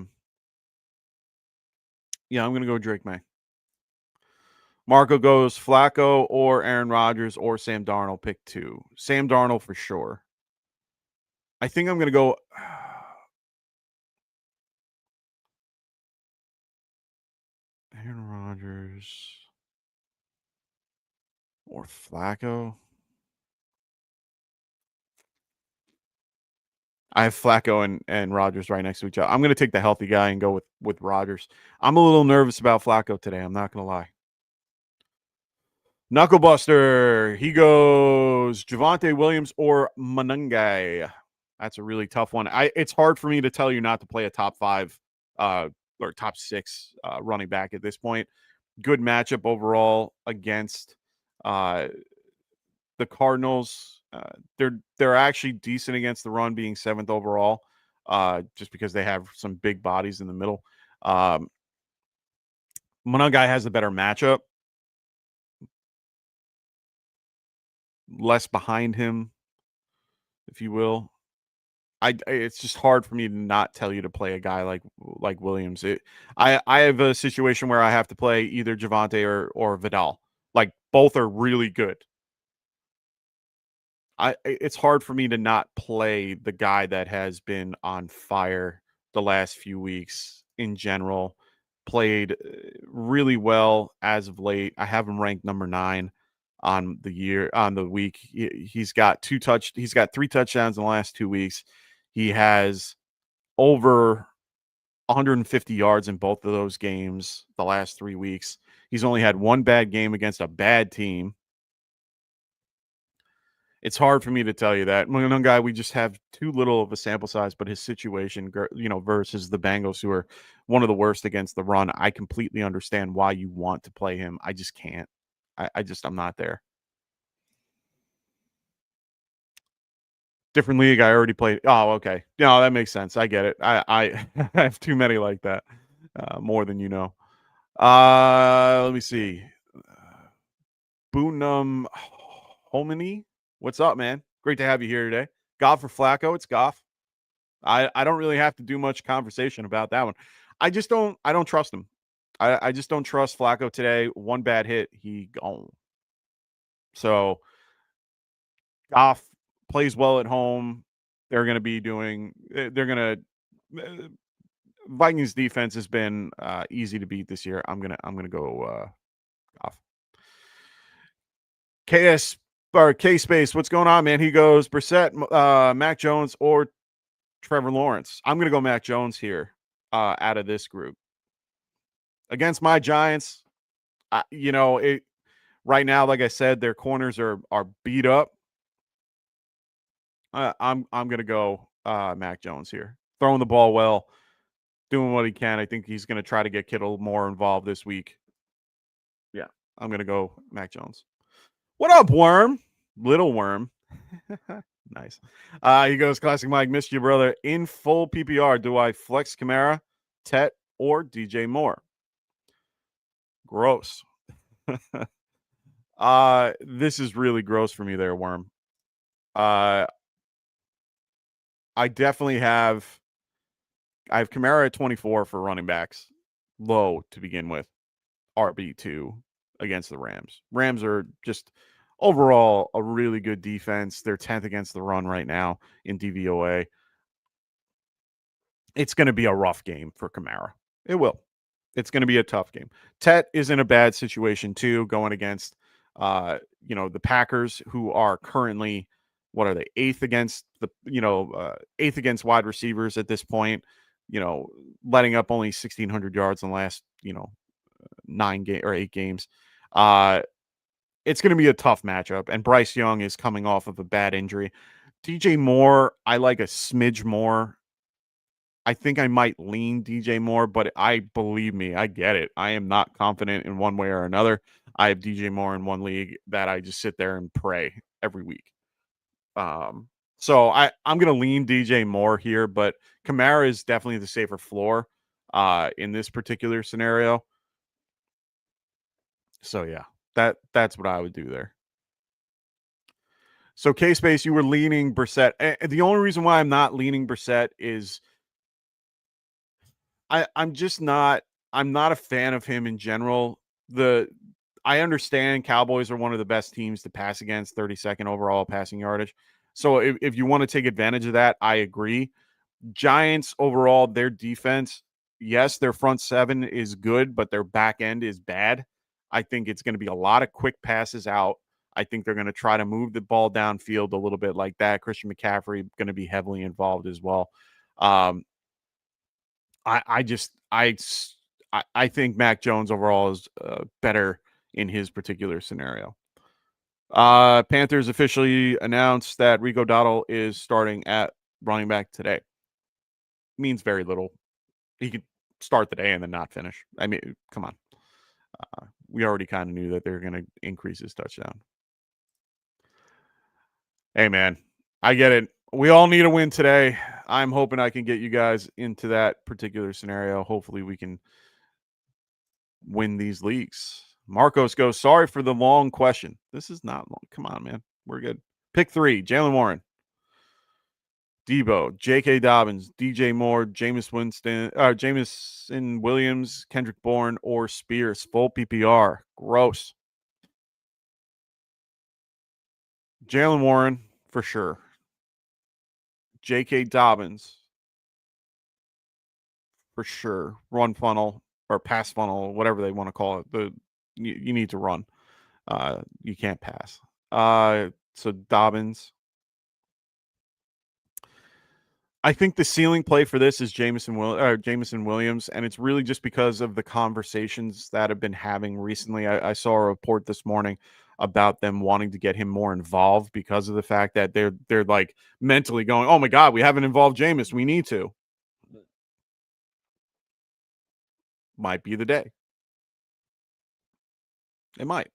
I'm going to go Drake May. Marco goes Flacco or Aaron Rodgers or Sam Darnold. Pick two. Sam Darnold for sure. I think I'm going to go Aaron Rodgers or Flacco. I have Flacco and Rodgers right next to each other. I'm going to take the healthy guy and go with Rodgers. I'm a little nervous about Flacco today. I'm not going to lie. Knucklebuster. He goes Javonte Williams or Manungai. That's a really tough one. It's hard for me to tell you not to play a top 5 or top 6 running back at this point. Good matchup overall against the Cardinals. They're actually decent against the run, being 7th overall, just because they have some big bodies in the middle. Manungai has a better matchup. Less behind him, if you will. It's just hard for me to not tell you to play a guy like Williams. I have a situation where I have to play either Javonte or Vidal. Like, both are really good. It's hard for me to not play the guy that has been on fire the last few weeks in general. Played really well as of late. I have him ranked number 9 on the week. He's got 3 touchdowns in the last 2 weeks. He has over 150 yards in both of those games the last 3 weeks. He's only had one bad game against a bad team. It's hard for me to tell you that. Manungai, we just have too little of a sample size, but his situation, versus the Bengals, who are one of the worst against the run, I completely understand why you want to play him. I just can't. I'm not there. Different league. I already played. Oh, okay. No, that makes sense. I get it. I have too many like that. More than you know. Let me see. Boonum Hominy. What's up, man? Great to have you here today. Goff for Flacco. It's Goff. I don't really have to do much conversation about that one. I don't trust him. I just don't trust Flacco today. One bad hit, he gone. So Goff plays well at home. They're going to be doing. They're going to. Vikings defense has been easy to beat this year. I'm gonna go Goff. KS or K Space. What's going on, man? He goes Brissett, Mac Jones, or Trevor Lawrence. I'm gonna go Mac Jones here out of this group against my Giants. Right now, like I said, their corners are beat up. I'm gonna go Mac Jones here, throwing the ball well, doing what he can. I think he's gonna try to get Kittle more involved this week. Yeah, I'm gonna go Mac Jones. What up, Worm? Little Worm. Nice. He goes, Classic Mike, missed you, brother. In full PPR, do I flex Kamara, Tet, or DJ Moore? Gross. This is really gross for me there, Worm. I definitely have Kamara at 24 for running backs. Low to begin with. RB2 against the Rams. Rams are just overall a really good defense. They're 10th against the run right now in DVOA. It's going to be a rough game for Kamara. It will. It's going to be a tough game. Tet is in a bad situation too, going against the Packers, who are currently, what are they, eighth against wide receivers at this point, letting up only 1,600 yards in the last, 8 games. It's going to be a tough matchup, and Bryce Young is coming off of a bad injury. DJ Moore, I like a smidge more. I think I might lean DJ Moore, but believe me, I get it. I am not confident in one way or another. I have DJ Moore in one league that I just sit there and pray every week. So I'm going to lean DJ Moore here, but Kamara is definitely the safer floor in this particular scenario. So yeah, that's what I would do there. So K-Space, you were leaning Brissett. The only reason why I'm not leaning Brissett is I'm not a fan of him in general. I understand Cowboys are one of the best teams to pass against, 32nd overall passing yardage. So if you want to take advantage of that, I agree. Giants overall, their defense, yes, their front seven is good, but their back end is bad. I think it's going to be a lot of quick passes out. I think they're going to try to move the ball downfield a little bit like that. Christian McCaffrey going to be heavily involved as well. I think Mac Jones overall is better in his particular scenario. Panthers officially announced that Rico Dowdle is starting at running back today. Means very little. He could start the day and then not finish. I mean, come on. We already kind of knew that they're going to increase his touchdown. Hey, man, I get it. We all need a win today. I'm hoping I can get you guys into that particular scenario. Hopefully we can win these leagues. Marcos goes, sorry for the long question. This is not long. Come on, man. We're good. Pick 3, Jalen Warren, Debo, J.K. Dobbins, DJ Moore, Jameson Williams, Kendrick Bourne, or Spears. Full PPR. Gross. Jalen Warren, for sure. J.K. Dobbins, for sure. Run funnel or pass funnel, whatever they want to call it. You need to run. You can't pass. So Dobbins. I think the ceiling play for this is Jameson Williams, and it's really just because of the conversations that have been having recently. I saw a report this morning about them wanting to get him more involved because of the fact that they're like mentally going, oh my God, we haven't involved Jameis. We need to. Might be the day. It might.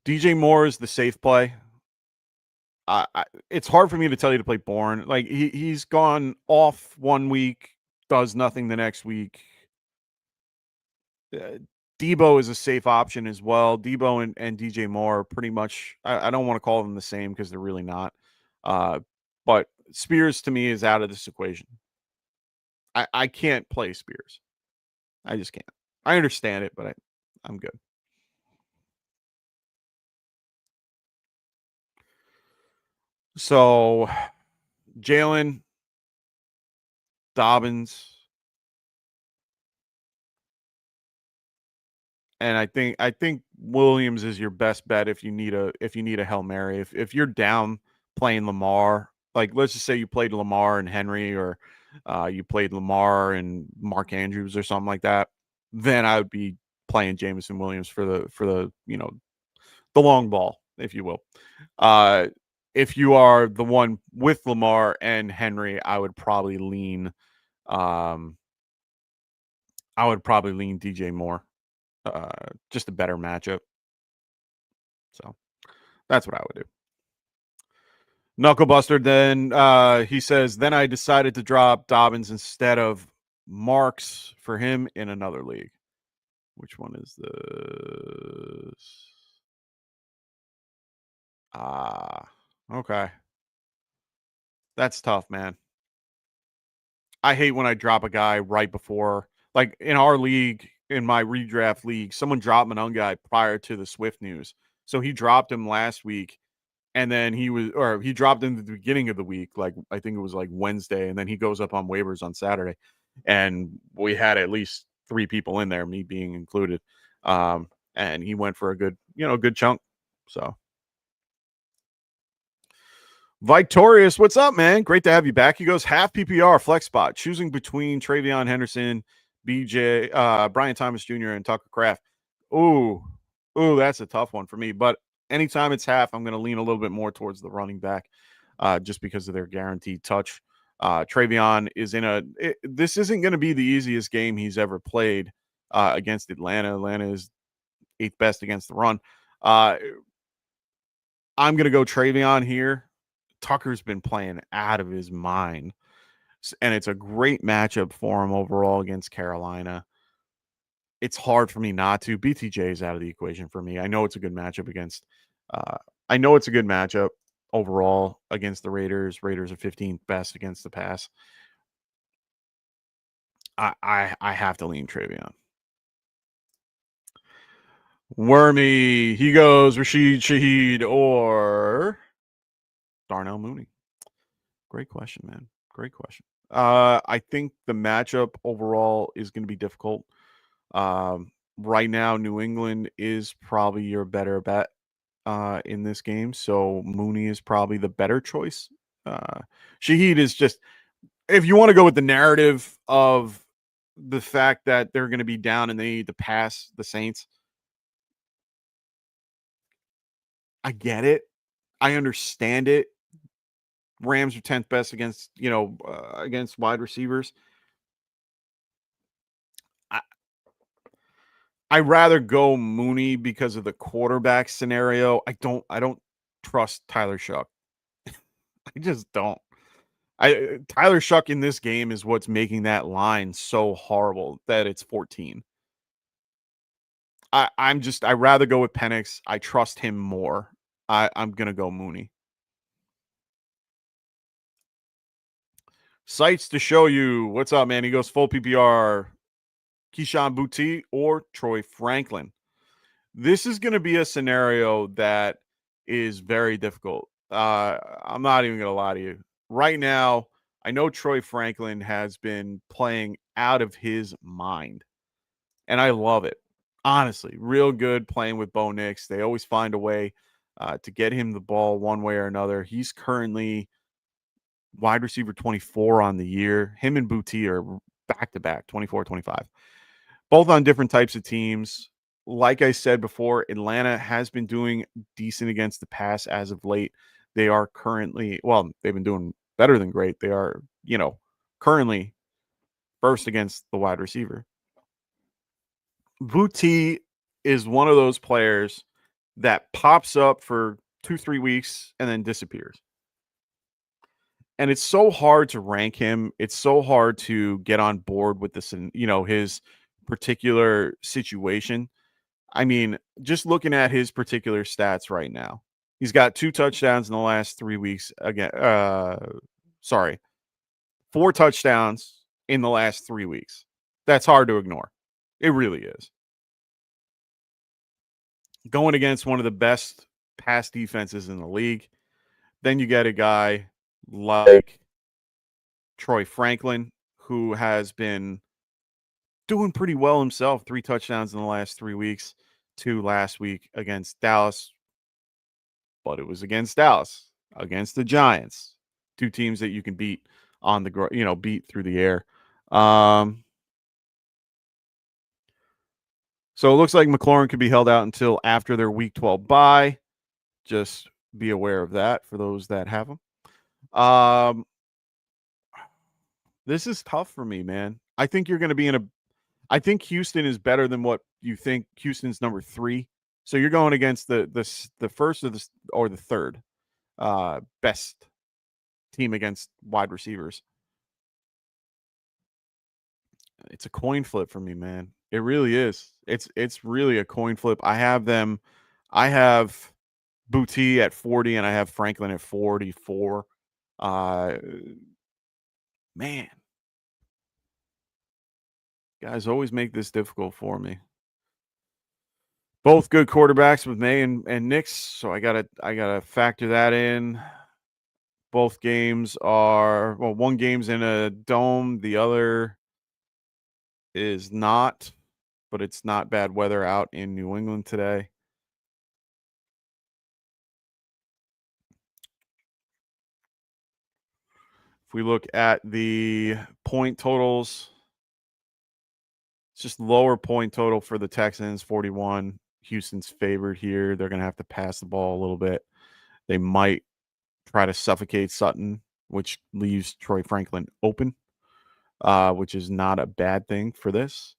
DJ Moore is the safe play. It's hard for me to tell you to play Bourne. Like he's gone off one week, does nothing the next week. Debo is a safe option as well. Debo and DJ Moore are pretty much, I don't want to call them the same because they're really not. But Spears to me is out of this equation. I can't play Spears. I just can't. I understand it, but I'm good. So, Jalen, Dobbins, and I think Williams is your best bet if you need a Hail Mary. If you're down playing Lamar, like let's just say you played Lamar and Henry, or you played Lamar and Mark Andrews or something like that, then I would be playing Jameson Williams for the the long ball, if you will. If you are the one with Lamar and Henry, I would probably lean DJ Moore. Just a better matchup. So that's what I would do. Knucklebuster then he says, then I decided to drop Dobbins instead of Marks for him in another league. Which one is this? Okay. That's tough, man. I hate when I drop a guy right before, like in our league, in my redraft league, someone dropped an guy prior to the Swift news. So he dropped him last week, and then he dropped him at the beginning of the week, like I think it was like Wednesday, and then he goes up on waivers on Saturday. And we had at least 3 people in there, me being included. And he went for a good chunk. So Victorious, what's up, man? Great to have you back. He goes half PPR flex spot, choosing between Travion Henderson, BJ, Brian Thomas Jr., and Tucker Kraft. Ooh, that's a tough one for me. But anytime it's half, I'm going to lean a little bit more towards the running back, just because of their guaranteed touch. Travion is this isn't going to be the easiest game he's ever played against Atlanta. Atlanta is 8th best against the run. I'm going to go Travion here. Tucker's been playing out of his mind, and it's a great matchup for him overall against Carolina. It's hard for me not to. BTJ is out of the equation for me. I know it's a good matchup overall against the Raiders. Raiders are 15th best against the pass. I have to lean Travion. Wormy, he goes Rashid Shaheed or Darnell Mooney. Great question, man. Great question. I think the matchup overall is going to be difficult. Right now, New England is probably your better bet in this game. So Mooney is probably the better choice. Shaheed is just, if you want to go with the narrative of the fact that they're going to be down and they need to pass the Saints, I get it. I understand it. Rams are 10th best against, against wide receivers. I rather go Mooney because of the quarterback scenario. I don't trust Tyler Shuck. I just don't. Tyler Shuck in this game is what's making that line so horrible that it's 14. I rather go with Penix. I trust him more. I'm gonna go Mooney. Sites to show you. What's up, man? He goes full PPR. Keyshawn Boutte or Troy Franklin. This is going to be a scenario that is very difficult. I'm not even going to lie to you. Right now, I know Troy Franklin has been playing out of his mind, and I love it. Honestly, real good playing with Bo Nix. They always find a way to get him the ball one way or another. He's currently wide receiver 24 on the year. Him and Boutte are back-to-back, 24, 25. Both on different types of teams. Like I said before, Atlanta has been doing decent against the pass as of late. They are currently, they've been doing better than great. They are, currently first against the wide receiver. Boutte is one of those players that pops up for 2-3 weeks and then disappears. And it's so hard to rank him. It's so hard to get on board with this, his particular situation. I mean, just looking at his particular stats right now, he's got 2 touchdowns in the last 3 weeks. 4 touchdowns in the last 3 weeks. That's hard to ignore. It really is. Going against one of the best pass defenses in the league. Then you get a guy like Troy Franklin, who has been doing pretty well himself. 3 touchdowns in the last 3 weeks, 2 last week against Dallas. But it was against Dallas, against the Giants, 2 teams that you can beat on the beat through the air. So it looks like McLaurin could be held out until after their Week 12 bye. Just be aware of that for those that have them. This is tough for me, man. I think you're going to be I think Houston is better than what you think. Houston's number 3. So you're going against the first or the third best team against wide receivers. It's a coin flip for me, man. It really is. It's really a coin flip. I have Boutte at 40 and I have Franklin at 44. Man. Guys always make this difficult for me. Both good quarterbacks with May and Nix, so I gotta factor that in. Both games are one game's in a dome, the other is not, but it's not bad weather out in New England today. If we look at the point totals, it's just lower point total for the Texans, 41. Houston's favored here. They're going to have to pass the ball a little bit. They might try to suffocate Sutton, which leaves Troy Franklin open, which is not a bad thing for this.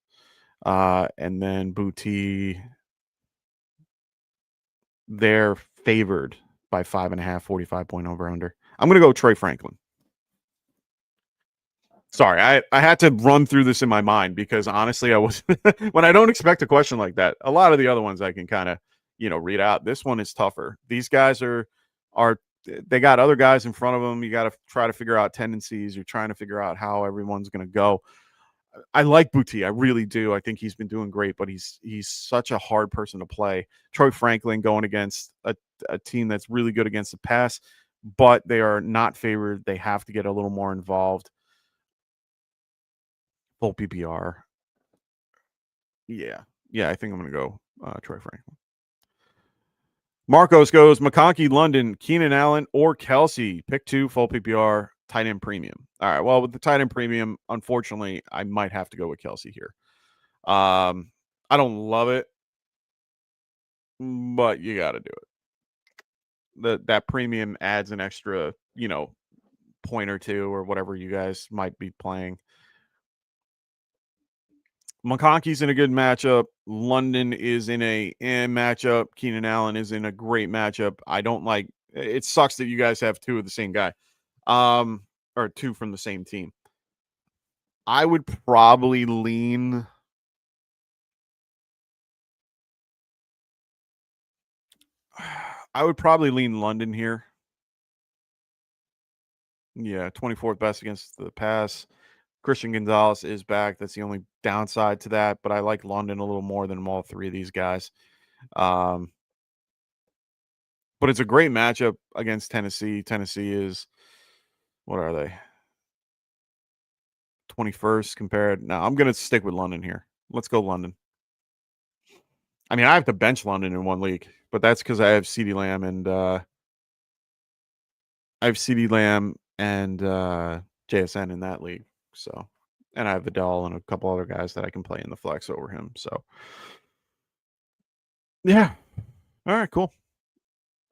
And then Boutte, they're favored by 5.5, 45-point over-under. I'm going to go Troy Franklin. Sorry, I had to run through this in my mind because honestly, I was when I don't expect a question like that. A lot of the other ones I can kind of, read out. This one is tougher. These guys are they got other guys in front of them. You got to try to figure out tendencies. You're trying to figure out how everyone's going to go. I like Boutte. I really do. I think he's been doing great, but he's such a hard person to play. Troy Franklin going against a team that's really good against the pass, but they are not favored. They have to get a little more involved. Full PPR. Yeah, I think I'm going to go Troy Franklin. Marcos goes McConkey, London, Keenan Allen, or Kelsey. Pick 2, full PPR, tight end premium. All right, well, with the tight end premium, unfortunately, I might have to go with Kelsey here. I don't love it, but you got to do it. That premium adds an extra, point or two or whatever you guys might be playing. McConkey's in a good matchup. London is in a matchup. Keenan Allen is in a great matchup. I don't like it. Sucks that you guys have 2 of the same guy, or 2 from the same team. I would probably lean. London here. Yeah, 24th best against the pass. Christian Gonzalez is back. That's the only downside to that, but I like London a little more than all 3 of these guys. But it's a great matchup against Tennessee. Tennessee is, what are they? 21st compared. No, I'm going to stick with London here. Let's go London. I mean, I have to bench London in one league, but that's because I have CeeDee Lamb and JSN in that league. So, and I have Vidal and a couple other guys that I can play in the flex over him. So, yeah. All right, cool.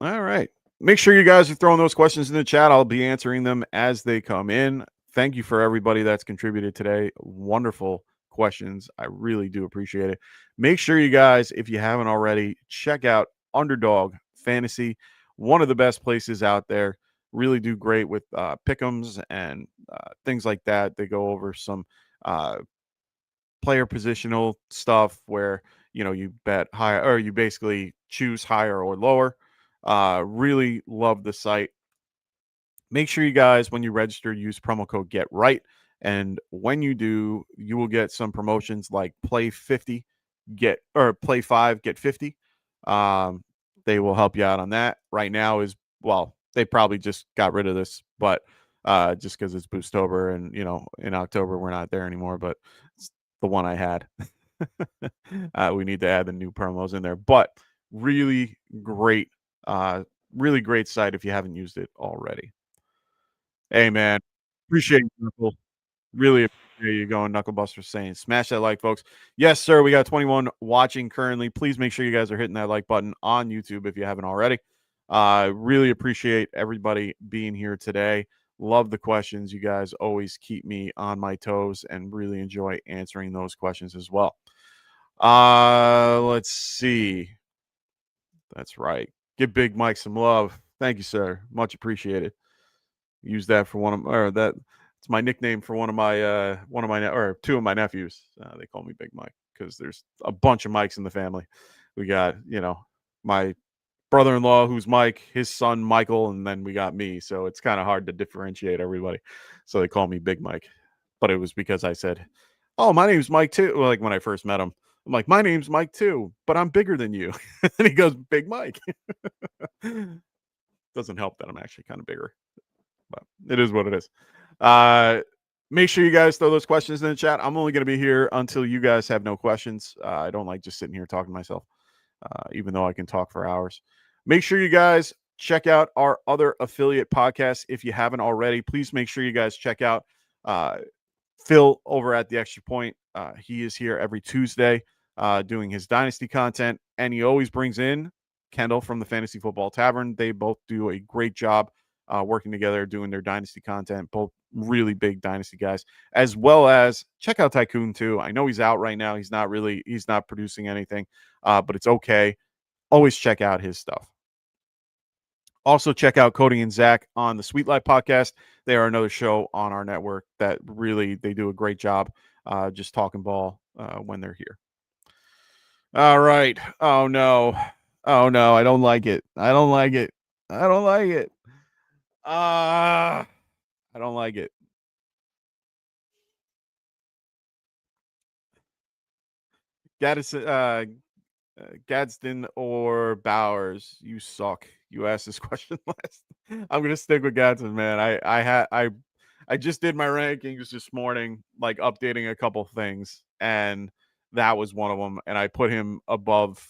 All right. Make sure you guys are throwing those questions in the chat. I'll be answering them as they come in. Thank you for everybody that's contributed today. Wonderful questions. I really do appreciate it. Make sure you guys, if you haven't already, check out Underdog Fantasy, one of the best places out there. Really do great with pick'ems and things like that. They go over some player positional stuff where you bet higher, or you basically choose higher or lower. Really love the site. Make sure you guys, when you register, use promo code GETRIGHT And when you do, you will get some promotions like play 50, play 5, get 50. They will help you out on that. Right now they probably just got rid of this, but just because it's Boostober and in October we're not there anymore, but it's the one I had. We need to add the new promos in there, but really great site if you haven't used it already. Hey man, appreciate you, Knuckle. Really appreciate you going Knucklebuster saying smash that like, folks. Yes, sir. We got 21 watching currently. Please make sure you guys are hitting that like button on YouTube if you haven't already. Really appreciate everybody being here today. Love the questions. You guys always keep me on my toes and really enjoy answering those questions as well. Let's see. That's right. Give Big Mike some love. Thank you, sir. Much appreciated. Use that for it's my nickname for two of my nephews. They call me Big Mike because there's a bunch of Mikes in the family. We got, my brother-in-law who's Mike, his son Michael, and then we got me. So it's kind of hard to differentiate everybody. So they call me Big Mike. But it was because I said, "Oh, my name's Mike too." Well, like when I first met him, I'm like, "My name's Mike too, but I'm bigger than you." And he goes, "Big Mike." Doesn't help that I'm actually kind of bigger, but it is what it is. Make sure you guys throw those questions in the chat. I'm only going to be here until you guys have no questions. I don't like just sitting here talking to myself, even though I can talk for hours. Make sure you guys check out our other affiliate podcasts. If you haven't already, please make sure you guys check out Phil over at The Extra Point. He is here every Tuesday doing his Dynasty content, and he always brings in Kendall from the Fantasy Football Tavern. They both do a great job working together, doing their Dynasty content, both really big Dynasty guys, as well as check out Tycoon too. I know he's out right now. He's not producing anything, but it's okay. Always check out his stuff. Also, check out Cody and Zach on the Sweet Life podcast. They are another show on our network that they do a great job just talking ball when they're here. All right. Oh, no. Oh, no. I don't like it. I don't like it. I don't like it. I don't like it. Gadsden or Bowers, you suck. You asked this question last. I'm gonna stick with Gadsden, man. I just did my rankings this morning, like updating a couple things, and that was one of them. And I put him above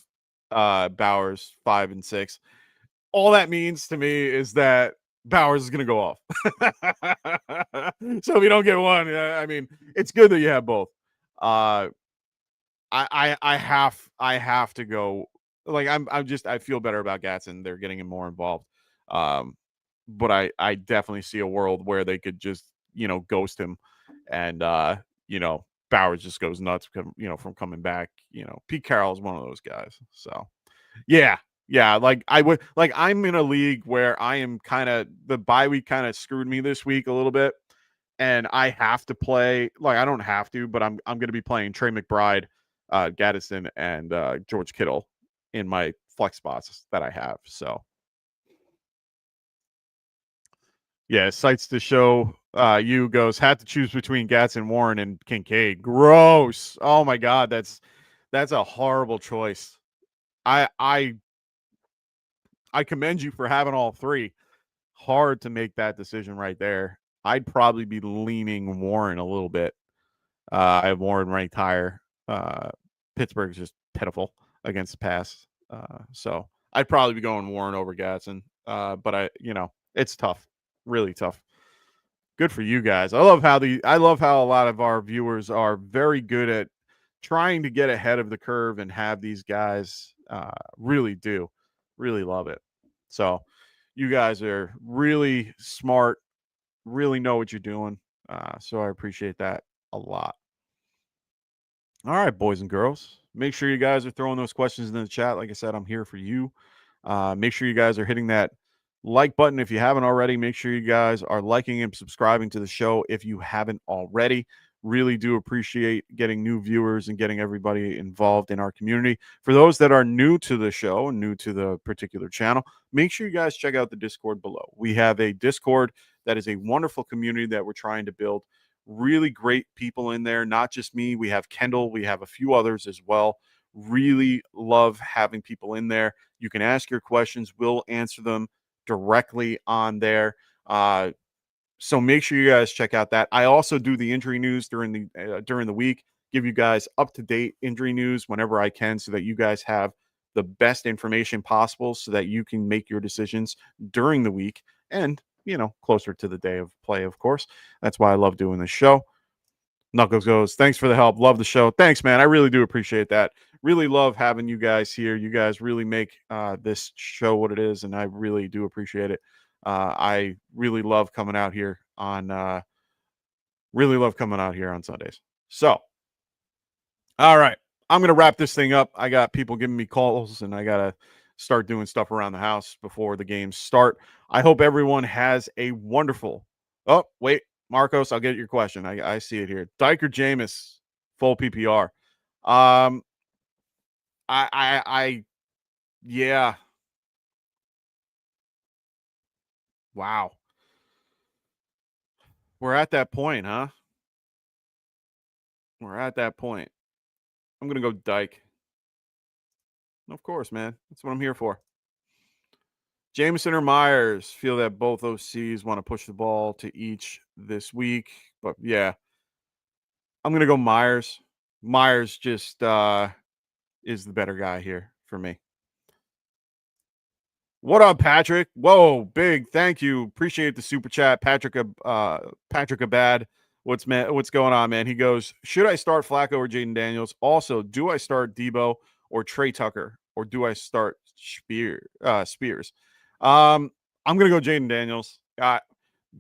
Bowers 5 and 6. All that means to me is that Bowers is gonna go off. So if you don't get one, I mean, it's good that you have both. I have to go. Like I feel better about Gatson. They're getting him more involved. But I definitely see a world where they could just, ghost him and Bowers just goes nuts from coming back. Pete Carroll is one of those guys. So yeah. Like I'm in a league where I am the bye week kind of screwed me this week a little bit. And I have to play, I don't have to, but I'm going to be playing Trey McBride, Gaddison, and George Kittle in my flex spots that I have. So, yeah, sites to show you goes had to choose between Gatson, Warren, and Kincaid. Gross. Oh my God, that's a horrible choice. I commend you for having all three. Hard to make that decision right there. I'd probably be leaning Warren a little bit. I have Warren ranked higher. Pittsburgh's just pitiful against the pass. So I'd probably be going Warren over Gatson. But it's tough. Really tough. Good for you guys. I love how a lot of our viewers are very good at trying to get ahead of the curve and have these guys really love it. So you guys are really smart, really know what you're doing. So I appreciate that a lot. All right, boys and girls, make sure you guys are throwing those questions in the chat. Like I said, I'm here for you. Make sure you guys are hitting that like button if you haven't already. Make sure you guys are liking and subscribing to the show if you haven't already. Really do appreciate getting new viewers and getting everybody involved in our community. For those that are new to the show and new to the particular channel, make sure you guys check out the Discord below. We have a Discord that is a wonderful community that we're trying to build. Really great people in there, not just me. We have Kendall, we have a few others as well. Really love having people in there. You can ask your questions, we'll answer them directly on there. So make sure you guys check out that. I also do the injury news during the week, give you guys up-to-date injury news whenever I can so that you guys have the best information possible so that you can make your decisions during the week and, closer to the day of play, of course. That's why I love doing this show. Knuckles goes, thanks for the help. Love the show. Thanks, man. I really do appreciate that. Really love having you guys here. You guys really make this show what it is, and I really do appreciate it. I really love coming out here on Sundays. So, all right, I'm gonna wrap this thing up. I got people giving me calls, and I gotta start doing stuff around the house before the games start. I hope everyone has a wonderful. Oh, wait, Marcos, I'll get your question. I see it here. Dyke or Jameis, full PPR. Yeah. Wow. We're at that point, huh? We're at that point. I'm gonna go Dyke. Of course, man. That's what I'm here for. Jameson or Myers, feel that both OCs want to push the ball to each this week. But yeah, I'm going to go Myers. Myers just is the better guy here for me. What up, Patrick? Whoa, big thank you. Appreciate the super chat. Patrick Abad. What's going on, man? He goes, should I start Flacco or Jaden Daniels? Also, do I start Debo or Trey Tucker? Or do I start Spears? I'm gonna go Jaden Daniels.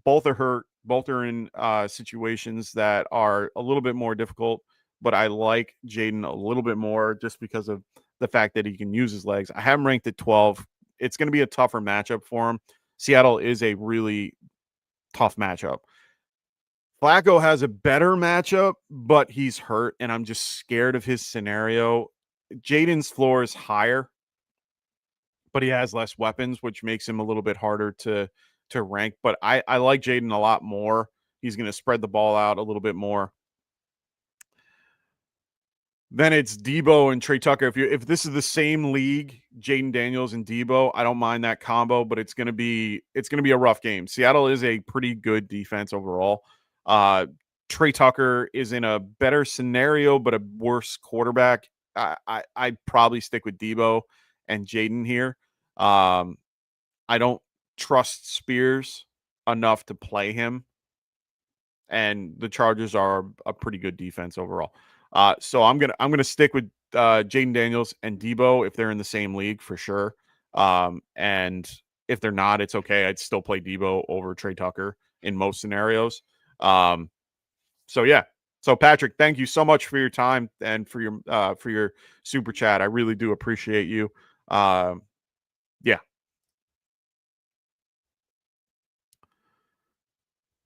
Both are hurt. Both are in situations that are a little bit more difficult, but I like Jaden a little bit more just because of the fact that he can use his legs. I have him ranked at 12. It's going to be a tougher matchup for him. Seattle is a really tough matchup. Flacco has a better matchup, but he's hurt, and I'm just scared of his scenario. Jaden's floor is higher, but he has less weapons, which makes him a little bit harder to rank. But I like Jaden a lot more. He's going to spread the ball out a little bit more. Then it's Debo and Trey Tucker. If this is the same league, Jaden Daniels and Debo, I don't mind that combo, but it's gonna be a rough game. Seattle is a pretty good defense overall. Trey Tucker is in a better scenario, but a worse quarterback. I'd probably stick with Debo and Jaden here. I don't trust Spears enough to play him, and the Chargers are a pretty good defense overall. So I'm gonna stick with Jaden Daniels and Debo if they're in the same league for sure. And if they're not, it's okay. I'd still play Debo over Trey Tucker in most scenarios. So yeah. So Patrick, thank you so much for your time and for your super chat. I really do appreciate you. Yeah.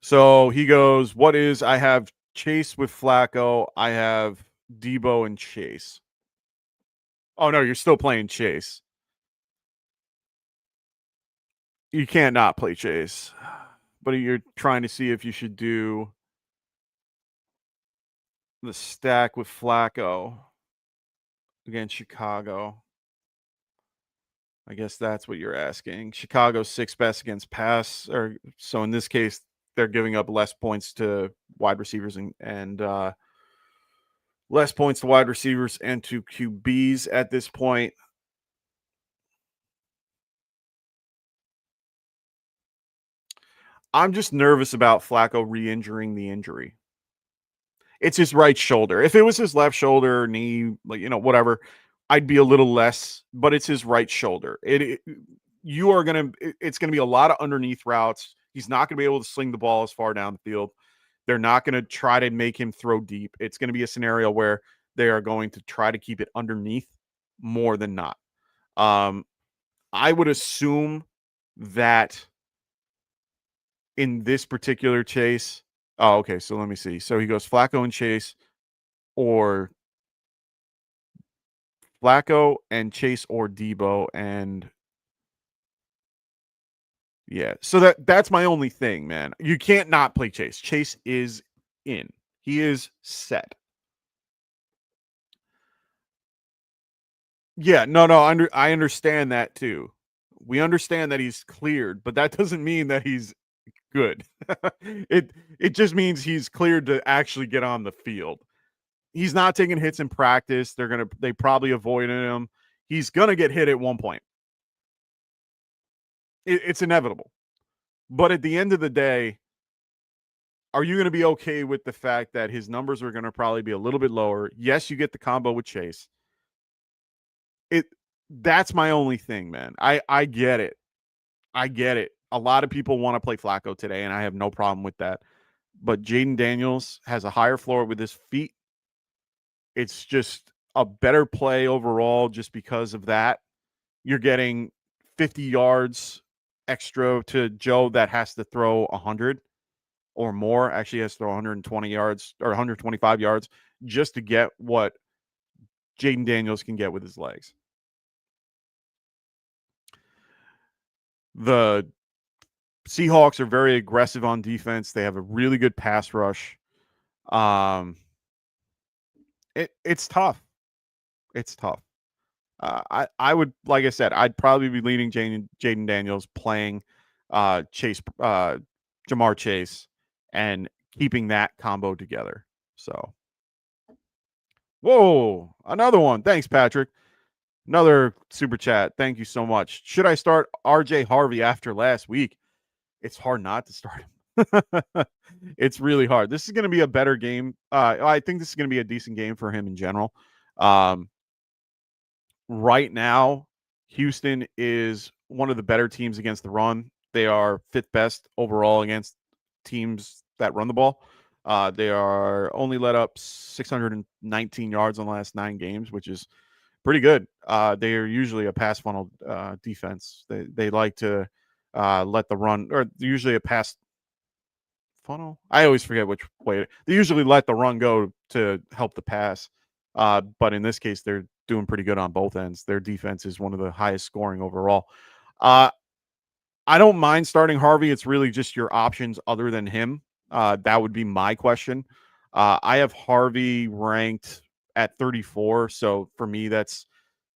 So he goes, I have Chase with Flacco. I have Debo and Chase. Oh, no, you're still playing Chase. You can't not play Chase. But you're trying to see if you should do the stack with Flacco against Chicago. I guess that's what you're asking. Chicago's 6th best against pass. So in this case, they're giving up less points to wide receivers and less points to wide receivers and to QBs at this point. I'm just nervous about Flacco re-injuring the injury. It's his right shoulder. If it was his left shoulder, knee, whatever, I'd be a little less, but it's his right shoulder. It's going to be a lot of underneath routes. He's not going to be able to sling the ball as far down the field. They're not going to try to make him throw deep. It's going to be a scenario where they are going to try to keep it underneath more than not. I would assume that in this particular chase, okay, so let me see. So he goes Flacco and Chase, or Flacco and Chase or Debo, and yeah. So that's my only thing, man. You can't not play Chase. Chase is in. He is set. Yeah, no, I understand that too. We understand that he's cleared, but that doesn't mean that he's good. it just means he's cleared to actually get on the field. He's not taking hits in practice. They probably avoided him. He's gonna get hit at one point. It's inevitable. But at the end of the day, are you going to be okay with the fact that his numbers are going to probably be a little bit lower? Yes, you get the combo with Chase. That's my only thing, man. I get it. I get it. A lot of people want to play Flacco today, and I have no problem with that. But Jaden Daniels has a higher floor with his feet. It's just a better play overall just because of that. You're getting 50 yards extra to Joe that has to throw 100 or more. Actually, he has to throw 120 yards or 125 yards just to get what Jaden Daniels can get with his legs. The Seahawks are very aggressive on defense. They have a really good pass rush. It's tough. It's tough. I would, like I said, I'd probably be leading Jaden Daniels playing Jamar Chase and keeping that combo together. So, whoa, another one. Thanks, Patrick. Another super chat. Thank you so much. Should I start RJ Harvey after last week? It's hard not to start him. It's really hard. This is going to be a better game. I think this is going to be a decent game for him in general. Right now, Houston is one of the better teams against the run. They are fifth best overall against teams that run the ball. They are only let up 619 yards in the last 9 games, which is pretty good. They are usually a pass funnel defense. They like to let the run, or usually a pass funnel. I always forget which way. They usually let the run go to help the pass. But in this case, they're doing pretty good on both ends. Their defense is one of the highest scoring overall. I don't mind starting Harvey. It's really just your options other than him. That would be my question. I have Harvey ranked at 34. So for me, that's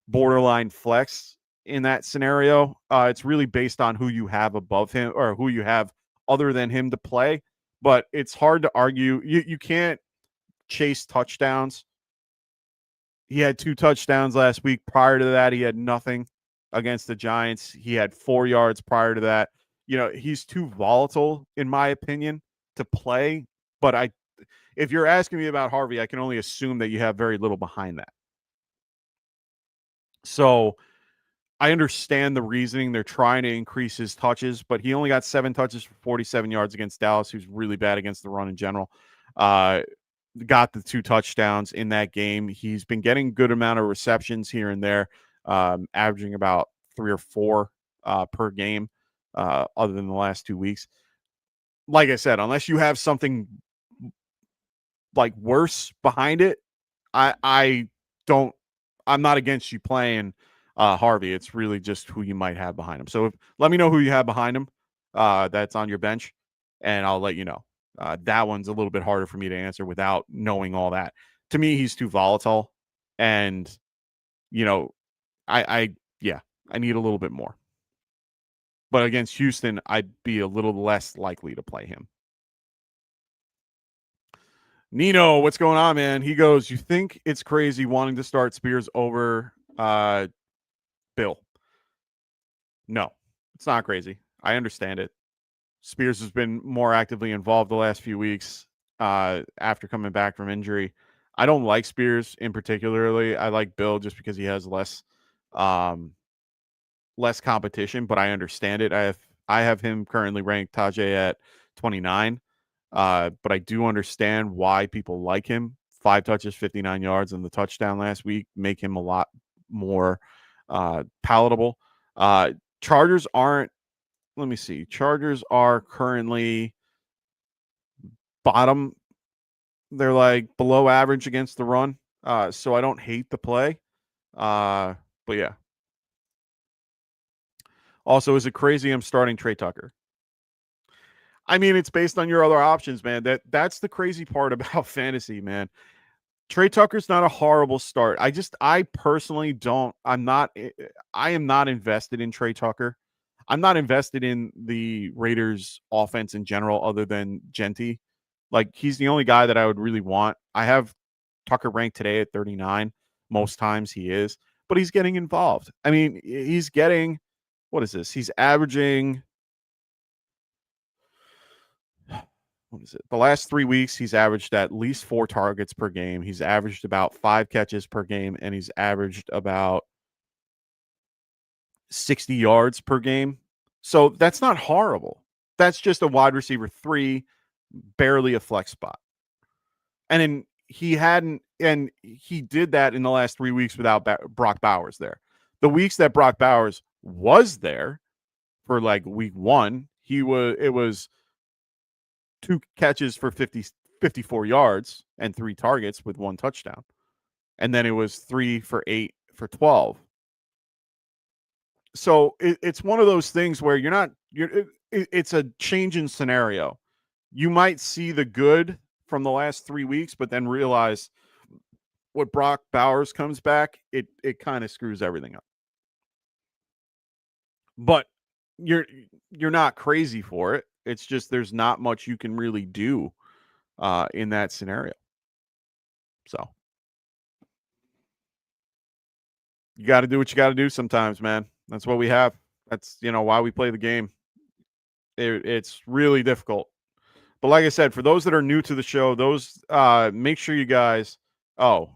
borderline flex in that scenario. It's really based on who you have above him or who you have other than him to play. But it's hard to argue. You can't chase touchdowns. He had 2 touchdowns last week. Prior to that, he had nothing against the Giants. He had 4 yards prior to that. You know, he's too volatile, in my opinion, to play. But if you're asking me about Harvey, I can only assume that you have very little behind that. So I understand the reasoning. They're trying to increase his touches, but he only got 7 touches for 47 yards against Dallas, who's really bad against the run in general. Got the 2 touchdowns in that game. He's been getting good amount of receptions here and there, averaging about 3 or 4 per game, other than the last 2 weeks. Like I said, unless you have something like worse behind it, I'm not against you playing Harvey. It's really just who you might have behind him. So let me know who you have behind him that's on your bench, and I'll let you know. That one's a little bit harder for me to answer without knowing all that. To me, he's too volatile, and I need a little bit more. But against Houston, I'd be a little less likely to play him. Nino, what's going on, man? He goes, you think it's crazy wanting to start Spears over Bill? No, it's not crazy. I understand it. Spears has been more actively involved the last few weeks after coming back from injury. I don't like Spears in particularly. I like Bill just because he has less competition, but I understand it. I have him currently ranked Tajay at 29, but I do understand why people like him. 5 touches, 59 yards, and the touchdown last week make him a lot more palatable. Chargers aren't. Let me see. Chargers are currently bottom. They're like below average against the run. So I don't hate the play. But yeah. Also, is it crazy I'm starting Trey Tucker? I mean, it's based on your other options, man. That's the crazy part about fantasy, man. Trey Tucker's not a horrible start. I personally don't. I am not invested in Trey Tucker. I'm not invested in the Raiders offense in general, other than Genty. Like, he's the only guy that I would really want. I have Tucker ranked today at 39. Most times he is, but he's getting involved. I mean, he's getting, what is this? He's averaging, what is it? The last 3 weeks, he's averaged at least 4 targets per game. He's averaged about 5 catches per game, and he's averaged about 60 yards per game. So that's not horrible. That's just a wide receiver 3, barely a flex spot. And then he did that in the last 3 weeks without Brock Bowers there. The weeks that Brock Bowers was there for like week 1, it was 2 catches for 54 yards and 3 targets with 1 touchdown. And then it was 3 for 8 for 12. So it's one of those things where it's a change in scenario. You might see the good from the last 3 weeks, but then realize what Brock Bowers comes back, it kind of screws everything up. But you're not crazy for it. It's just there's not much you can really do in that scenario. So you got to do what you got to do sometimes, man. That's what we have. That's, why we play the game. It's really difficult. But like I said, for those that are new to the show, make sure you guys. Oh.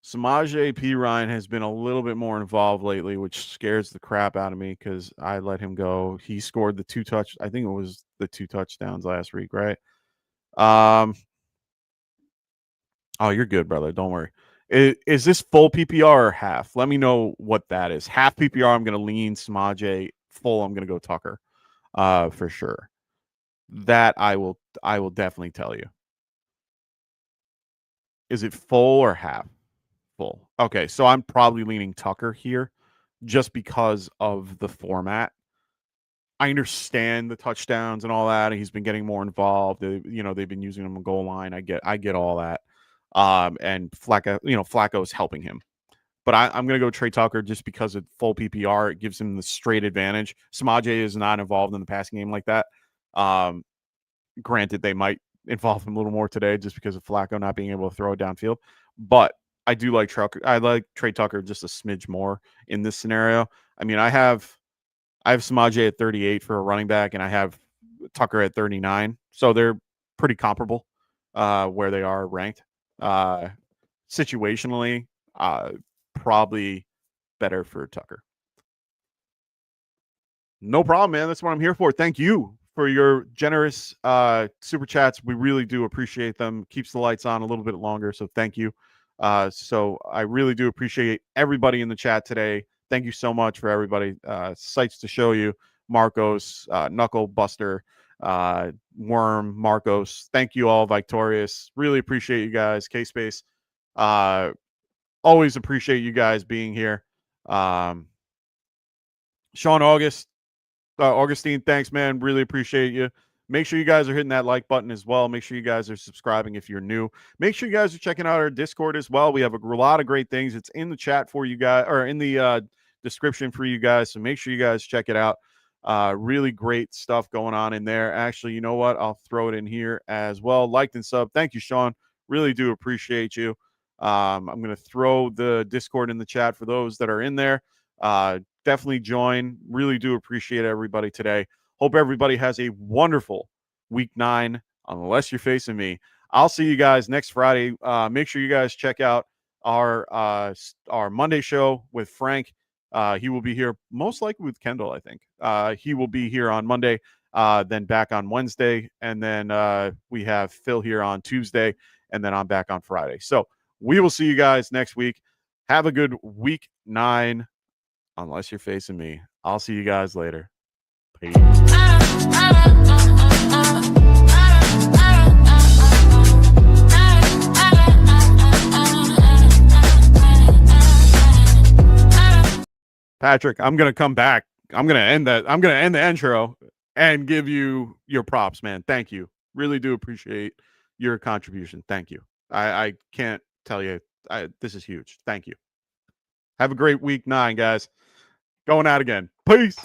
Samaje Perine has been a little bit more involved lately, which scares the crap out of me because I let him go. He scored I think it was the 2 touchdowns last week, right? Oh, you're good, brother. Don't worry. Is this full PPR or half? Let me know what that is. Half PPR, I'm going to lean Samaje. Full, I'm going to go Tucker for sure. That I will definitely tell you. Is it full or half? Full. Okay, so I'm probably leaning Tucker here just because of the format. I understand the touchdowns and all that, and he's been getting more involved. They've been using him on goal line. I get all that. And Flacco is helping him. But I'm going to go Trey Tucker just because of full PPR. It gives him the straight advantage. Samaje is not involved in the passing game like that. Granted, they might involve him a little more today just because of Flacco not being able to throw it downfield. But I do like Tucker. I like Trey Tucker just a smidge more in this scenario. I mean, I have Samaje at 38 for a running back, and I have Tucker at 39. So they're pretty comparable where they are ranked. Situationally, probably better for Tucker. No problem, man. That's what I'm here for. Thank you for your generous super chats. We really do appreciate them. Keeps the lights on a little bit longer, so thank you. So I really do appreciate everybody in the chat today. Thank you so much for everybody. Sights to show you. Marcos, Knuckle Buster, Worm, Marcos. Thank you all, Victorious. Really appreciate you guys. K-Space. Always appreciate you guys being here. Sean Augustine, thanks, man. Really appreciate you. Make sure you guys are hitting that like button as well. Make sure you guys are subscribing if you're new. Make sure you guys are checking out our Discord as well. We have a lot of great things. It's in the chat for you guys, or in the description for you guys. So make sure you guys check it out. Really great stuff going on in there. Actually, you know what? I'll throw it in here as well. Liked and sub. Thank you, Sean. Really do appreciate you. I'm going to throw the Discord in the chat for those that are in there. Definitely join. Really do appreciate everybody today. Hope everybody has a wonderful week 9, unless you're facing me. I'll see you guys next Friday. Make sure you guys check out our Monday show with Frank. He will be here most likely with Kendall, I think. He will be here on Monday, then back on Wednesday, and then we have Phil here on Tuesday, and then I'm back on Friday. So we will see you guys next week. Have a good week 9, unless you're facing me. I'll see you guys later. Peace. Patrick, I'm gonna come back. I'm gonna end the intro and give you your props, man. Thank you. Really do appreciate your contribution. Thank you. I can't tell you. This is huge. Thank you. Have a great week 9, guys. Going out again. Peace.